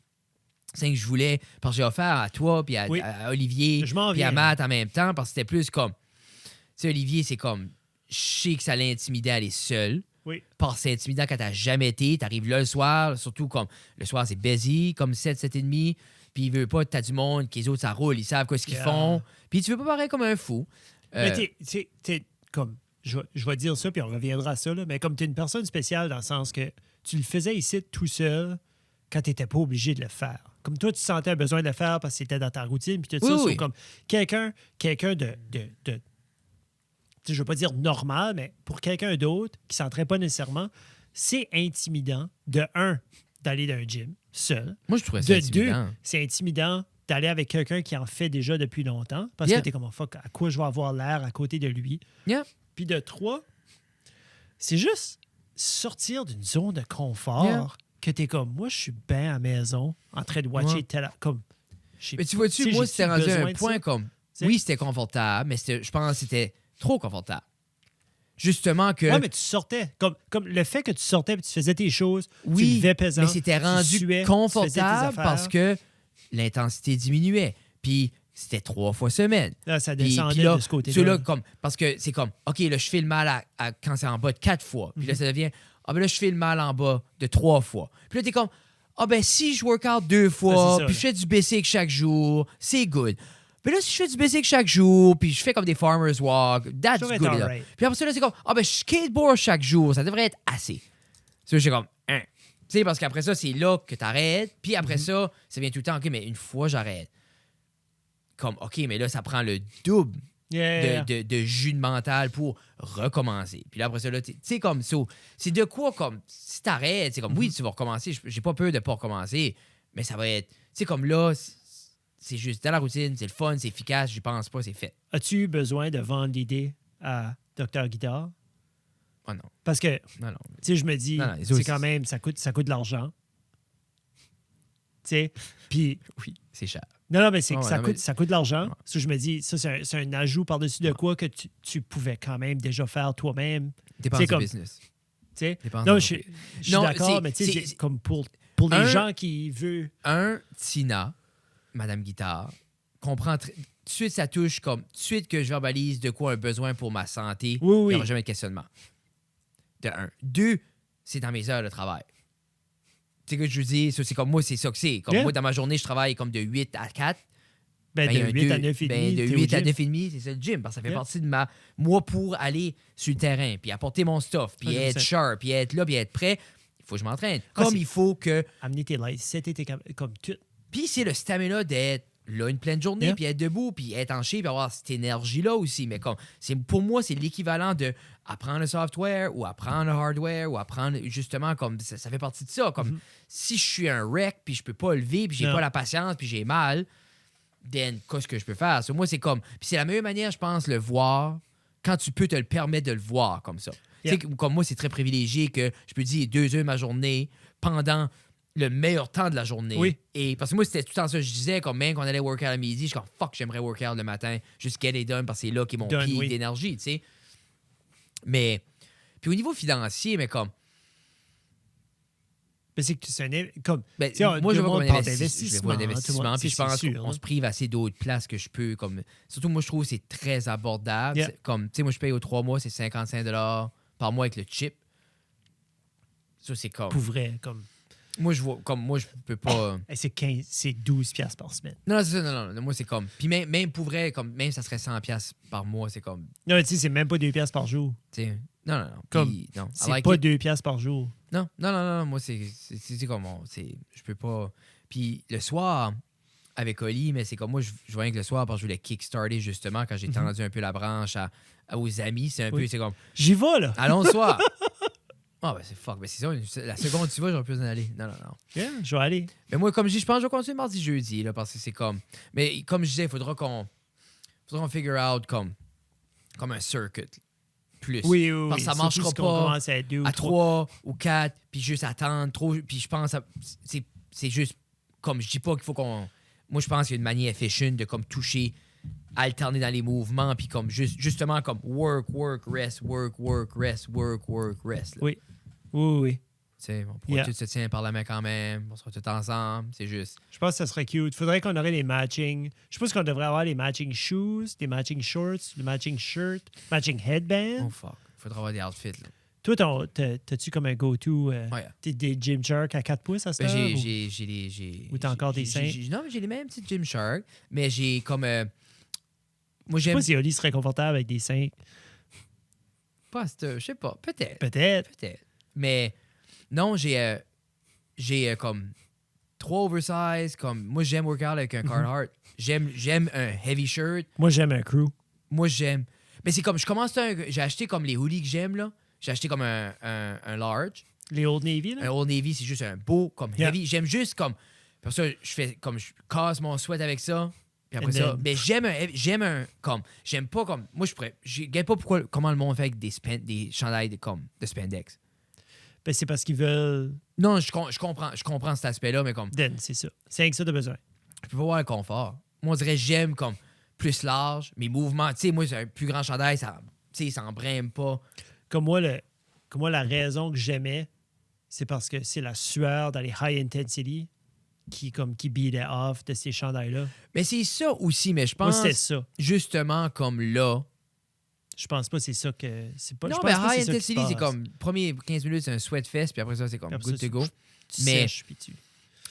C'est que je voulais, parce que j'ai offert à toi, puis Oui. à Olivier, Je m'en puis à viens. Matt en même temps, parce que c'était plus comme... Tu sais, Olivier, c'est comme... Je sais que ça l'intimidait à aller seul. Oui. Parce que c'est intimidant quand t'as jamais été. T'arrives là le soir, surtout comme le soir, c'est busy, comme 7h30. Puis il veut pas que t'as du monde, que les autres, ça roule, ils savent quoi ce qu'ils Yeah. font. Puis tu veux pas paraître comme un fou. Mais t'es comme, je vais dire ça, puis on reviendra à ça, là, mais comme tu es une personne spéciale dans le sens que tu le faisais ici tout seul quand tu n'étais pas obligé de le faire. Comme toi, tu sentais un besoin de le faire parce que c'était dans ta routine, puis tout Oui, ça. oui. C'est comme quelqu'un de je veux pas dire normal, mais pour quelqu'un d'autre qui ne s'entraîne pas nécessairement, c'est intimidant, de d'aller dans un gym seul. Moi, je trouvais ça De intimidant. deux, c'est intimidant d'aller avec quelqu'un qui en fait déjà depuis longtemps parce Yeah. que t'es comme, oh, fuck, à quoi je vais avoir l'air à côté de lui. Yeah. Puis de trois, c'est juste sortir d'une zone de confort Yeah. que t'es comme, moi, je suis bien à la maison en train de watcher Ouais. comme... Mais tu vois-tu, moi, c'était rendu à un point comme... T'sais. Oui, c'était confortable, mais je pense que c'était trop confortable. Justement que... Ouais, mais tu sortais. Comme le fait que tu sortais et tu faisais tes choses, tu Oui, levais pesant, mais c'était tu rendu suais, tu faisais tes confortable affaires. parce que l'intensité diminuait. Puis c'était 3 fois semaine. Là, ça Puis descendait là, de ce côté-là. ceux-là, comme, parce que c'est comme, OK, là, je file mal quand c'est en bas de 4 fois. Puis là, ça devient, ah, ben là, je file mal en bas de 3 fois. Puis là, t'es comme, ah, ben si je work out 2 fois, c'est ça, puis je fais du basic chaque jour, c'est good. Puis là, si je fais du basic chaque jour, puis je fais comme des farmer's walk, that's Ça va good. être là. alright. Puis après ça, là, c'est comme, ah, ben je skateboard chaque jour, ça devrait être assez. Ça, je suis comme, hein. Tu sais, parce qu'après ça, c'est là que t'arrêtes. Puis après ça, ça vient tout le temps, OK, mais une fois, j'arrête. Comme, OK, mais là, ça prend le double Yeah. de jus de mental pour recommencer. Puis là, après ça, là, tu sais, comme ça, c'est de quoi, comme, si t'arrêtes, c'est comme, oui, tu vas recommencer, j'ai pas peur de pas recommencer, mais ça va être, tu sais, comme là, c'est juste dans la routine, c'est le fun, c'est efficace, j'y pense pas, c'est fait. As-tu eu besoin de vendre l'idée à Dr. Guitare? Oh non, Parce que, tu non, non. sais, je me dis, Non, non, les c'est autres, quand même, ça coûte de l'argent. Tu sais, puis... Oui, c'est cher. Non, mais c'est que Ouais, ça, non, coûte, mais- ça coûte de l'argent. Ouais. Ça, je me dis, ça, c'est un ajout par-dessus de quoi que tu pouvais quand même déjà faire toi-même. Dépense C'est de comme- business. Tu sais? Dépense Non, d'entreprise. je suis Non, d'accord, mais tu sais, c'est- c'est comme pour les Un- gens qui veulent... Tina, Madame Guitare, comprend tout de suite, ça touche comme, tout de suite que je verbalise de quoi un besoin pour ma santé, Oui, oui. il n'y aura jamais de questionnement. De un. Deux, c'est dans mes heures de travail. Tu sais que je veux dire, ça, c'est comme moi, c'est ça que c'est. Comme Yeah. moi, dans ma journée, je travaille comme de 8 à 4. Ben, Ben, il y a de un 8 à deux- 9 et ben, demi, de t'es au 8 à gym. 9 et demi, c'est ça le gym. Parce que ça fait Yeah. partie de moi pour aller sur le terrain, puis apporter mon stuff, puis 100%. être sharp, puis être là, puis être prêt. Il faut que je m'entraîne. Ah, Comme c'est- il faut que... Amener tes lights, c'était comme tout. Puis c'est le stamina d'être là une pleine journée, Yeah. puis être debout, puis être en shape, puis avoir cette énergie-là aussi. Mais comme, pour moi, c'est l'équivalent de apprendre le software ou apprendre le hardware ou apprendre, justement, comme ça fait partie de ça. Comme si je suis un wreck, puis je peux pas lever, puis j'ai Non. pas la patience, puis j'ai mal, then qu'est-ce que je peux faire? So, moi, c'est comme... Puis c'est la meilleure manière, je pense, le voir quand tu peux te le permettre de le voir comme ça. Yeah. Tu sais, comme moi, c'est très privilégié que je peux dire 2 heures de ma journée pendant le meilleur temps de la journée. Oui. Et parce que moi, c'était tout le temps ça que je disais, comme même quand on allait workout à midi, je suis comme fuck, j'aimerais workout le matin, juste get it done parce que c'est là qui est mon Done, pic oui. d'énergie, tu sais. Mais, puis au niveau financier, mais comme, Mais c'est que c'est un. Comme, ben, tu sais, moi, je tout le vois comme monde un parle investissement. Je le vois un tout le investissement, monde- puis je c'est pense sûr, qu'on là. se prive assez d'autres places que je peux. Comme, surtout, moi, je trouve que c'est très abordable. Yeah. C'est comme, tu sais, moi, je paye aux 3 mois, c'est 55 par mois avec le chip. Ça, c'est comme. Pour vrai, comme. Moi, je vois, comme, moi, je peux pas. C'est 12 piastres par semaine. Non, c'est ça, non. Moi, c'est comme. Puis même pour vrai, comme, même ça serait 100$ par mois, c'est comme. Non, mais tu sais, c'est même pas 2 piastres par jour. Tu sais, non. Comme, Puis, non. I C'est like pas it. 2 piastres par jour. Non. Moi, c'est comme. Je peux pas. Puis le soir, avec Oli, mais c'est comme moi, je voyais que le soir, parce que je voulais kickstarter justement quand j'ai tendu un peu la branche aux amis. C'est un Oui. peu. C'est comme. J'y vais, là. Allons le soir. Ah, ben c'est fuck. Ben c'est ça. La seconde où tu vas, j'aurais pu en aller. Non. Yeah, je vais aller. Mais moi, comme je dis, je pense que je vais continuer mardi, jeudi, là, parce que c'est comme. Mais comme je disais, il faudra qu'on figure out comme un circuit plus. Oui. Parce que ça Surtout marchera si on pas commence à 2 ou à 3. 3 ou 4, puis juste attendre trop. Puis je pense, c'est juste comme je dis pas qu'il faut qu'on. Moi, je pense qu'il y a une manière efficient de comme toucher, alterner dans les mouvements, puis comme justement comme work, rest, work, rest, work, rest. Là. Oui. Oui. Tu sais, on pourra Yeah. tout se tenir par la main quand même, on sera tous ensemble, c'est juste. Je pense que ça serait cute. Faudrait qu'on aurait les matching. Je pense qu'on devrait avoir les matching shoes, des matching shorts, le matching shirt, matching headband. Oh fuck, faudra avoir des outfits. Là. Toi, t'as-tu comme un go-to Ouais. t'es des Gymshark à 4 pouces à ce Ben, temps? j'ai Ou t'as encore des seins? Non, mais j'ai les mêmes petites Gymshark, mais j'ai comme. Moi, Je sais j'aime pas si Oli serait confortable avec des seins. pas, je sais pas, peut-être. Peut-être. Mais non, j'ai comme 3 oversize. Comme, moi, j'aime workout avec un Carhartt. J'aime un heavy shirt. Moi, j'aime un crew. Moi, j'aime. Mais c'est comme, j'ai acheté comme les hoodies que j'aime, là. J'ai acheté comme un large. Les Old Navy, là? Un Old Navy, c'est juste un beau, comme Yeah. heavy. J'aime juste comme. Pour ça, je casse mon sweat avec ça. Puis après And ça, then- mais j'aime un comme. J'aime pas comme. Moi, je regarde pas comment le monde fait avec des chandails de spandex. Ben, c'est parce qu'ils veulent. Non, je comprends cet aspect-là, mais comme. Den, c'est ça. C'est rien que ça de besoin. Je peux pas voir le confort. Moi, on dirait que j'aime comme plus large, mes mouvements. Tu sais, moi, c'est un plus grand chandail, ça embrème pas. Comme moi, la raison que j'aimais, c'est parce que c'est la sueur dans les high intensity qui beatait off de ces chandails-là. Mais c'est ça aussi, mais je Moi, pense c'était ça. justement comme là. Je pense pas que c'est ça que. C'est pas, Non, je mais pense pas que high c'est ça qui intensity, se c'est passe. comme premier 15 minutes, c'est un sweat fest, puis après ça, c'est comme Puis après good ça, to go. Tu Mais- sèches, puis tu.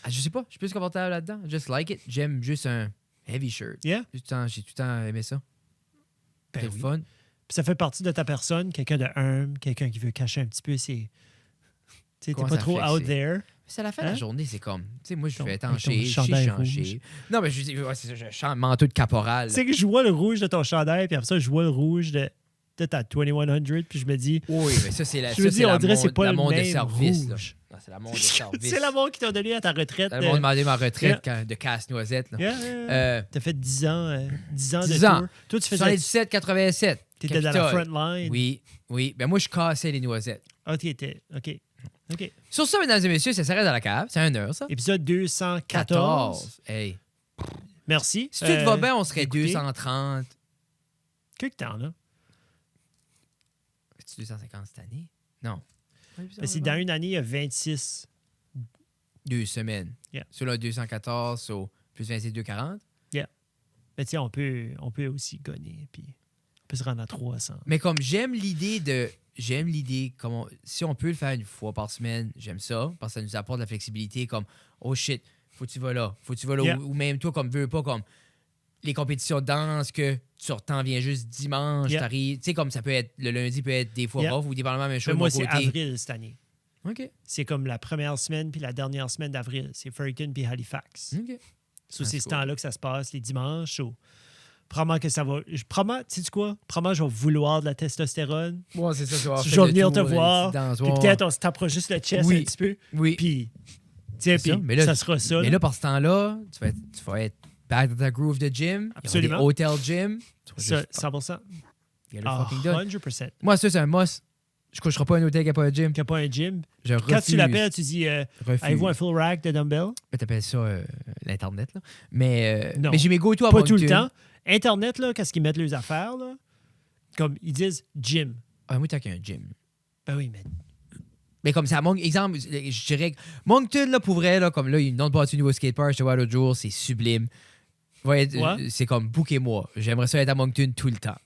Je sais pas, je suis plus confortable là-dedans. Just like it. J'aime juste un heavy shirt. Yeah. J'ai tout le temps aimé ça. Ben C'est le oui. fun. Puis ça fait partie de ta personne, quelqu'un de humble, quelqu'un qui veut cacher un petit peu ses. Tu sais, t'es Comment pas ça trop flexer? out there. C'est à la fin de Hein? la journée, c'est comme. Tu sais, moi, je Ton- fais avec ton étancher, je chandail sais rouge. changer. Non, mais je dis, ouais, c'est ça, je chante manteau de caporal. C'est que je vois le rouge de ton chandail, puis après ça, je vois le rouge de ta 2100, puis je me dis. Oui, mais ça, c'est la Je me dis, on dirait que c'est pas la le montre de même service. Là. rouge. Non, c'est la montre de service. C'est l'amour qui t'a donné à ta retraite. Le monde demandé ma retraite de casse-noisette. là. Yeah. T'as fait 10 ans, 10 ans 10 de ans. tour. Toi, tu faisais. 77, 87. T'étais dans la front line. Oui. Ben moi, je cassais les noisettes. Ah, t'étais. OK. Sur ça, mesdames et messieurs, ça s'arrête dans la cave. C'est 1 heure, ça. Épisode 214. Hey. Merci. Si tout va bien, on serait écoutez. 230. Que temps, là? C'est 250 cette année? Non. Ben, c'est dans une année, il y a 26. 2 semaines. Yeah. Sur le 214, so, plus 26, 240. Ben, tu sais, on peut aussi gagner, puis on peut se rendre à 300. Mais comme j'aime l'idée, si on peut le faire une fois par semaine, j'aime ça, parce que ça nous apporte de la flexibilité, comme, oh shit, faut que tu vas là, Yeah. ou même toi, comme veux pas, comme les compétitions de danse, que tu t'en viens juste dimanche, Yeah. t'arrives, tu sais, comme ça peut être, le lundi peut être des fois Yeah. rough, ou dépendamment même Ben, chose de moi, mon c'est côté. avril cette année. OK. C'est comme la première semaine puis la dernière semaine d'avril. C'est Fredericton puis Halifax. OK. So, Ah, c'est c'est ce cool. temps-là que ça se passe, les dimanches. So, probablement que ça va... sais-tu quoi? Probablement je vais vouloir de la testostérone. Ouais, c'est ça. Je vais venir te voir. Puis peut-être on se tapera juste le chest Oui. un petit peu. Oui. Puis, tu sais, C'est ça. puis Mais là, ça sera ça. Mais là. là, par ce temps-là, tu vas être back dans ta groove de gym. Absolument. Il y aura des hotel gym. Tu vas Ça, juste 100%. get it Ah, fucking done. 100%. Moi, ça, c'est un must. Je coucherai pas à un hôtel qui n'a pas un gym. Qu'il n'y a pas un gym. Je refuse. Quand tu l'appelles, tu dis Refuse. avez-vous un full rack de dumbbells? T'appelles ça l'Internet, là. Mais, Non. mais j'ai mes go-to à Pas tout le Moncton. temps. Internet, là, qu'est-ce qu'ils mettent leurs affaires? Là? Comme ils disent gym. Ah, moi, t'as qu'un gym. Ben oui, mais Mais comme ça, exemple, je dirais que Moncton, là, pour vrai, là, comme là, il y a une autre bâtie au niveau skatepark, je te vois l'autre jour, c'est sublime. Ouais, Ouais. c'est comme bouquez-moi. J'aimerais ça être à Moncton tout le temps.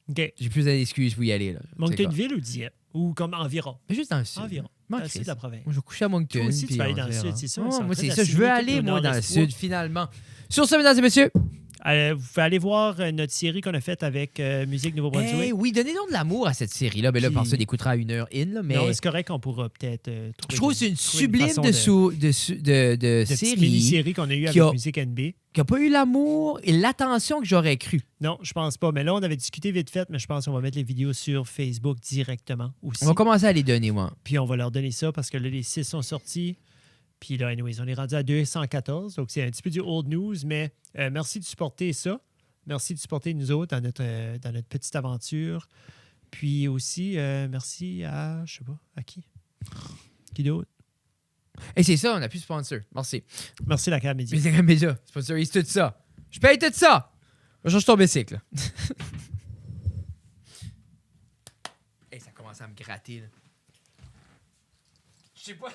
OK. J'ai plus d'excuses pour y aller. Là. C'est Monctonville ou Dieppe? Ou comme environ? Mais juste dans le sud. Environ. M'en Dans le sud crisse. de la province. Moi, je vais coucher à Moncton. Toi aussi, tu puis vas aller on dans le verra. sud, c'est ça? Ouais, Ils sont en moi, train c'est ça. Je veux d'assimiler aller, tout le moi, dans le nord-est. sud, finalement. Sur ce, mesdames et messieurs. Vous pouvez aller voir notre série qu'on a faite avec Musique Nouveau-Brunswick. Hey, oui, donnez donc de l'amour à cette série-là. Mais là, Puis- par ça, on écoutera à 1 heure in. Là, mais Non, c'est correct qu'on pourra peut-être trouver... je trouve que c'est une trouver sublime façon de petite série mini-série qu'on a eue qui avec a- Musique NB. qui n'a pas eu l'amour et l'attention que j'aurais cru. Non, je pense pas. Mais là, on avait discuté vite fait, mais je pense qu'on va mettre les vidéos sur Facebook directement aussi. On va commencer à les donner, moi. Puis on va leur donner ça parce que là, les 6 sont sortis. Puis là, anyways, on est rendu à 214. Donc, c'est un petit peu du old news, mais merci de supporter ça. Merci de supporter nous autres dans notre petite aventure. Puis aussi, merci à, je sais pas, à qui? Qui d'autre? Et c'est ça, on n'a plus de sponsor. Merci. Merci la Camédie. Mais c'est média. Sponsorise tout ça. Je paye tout ça. Je change ton bicycle. là. Hey, ça commence à me gratter. Là. Je sais pas.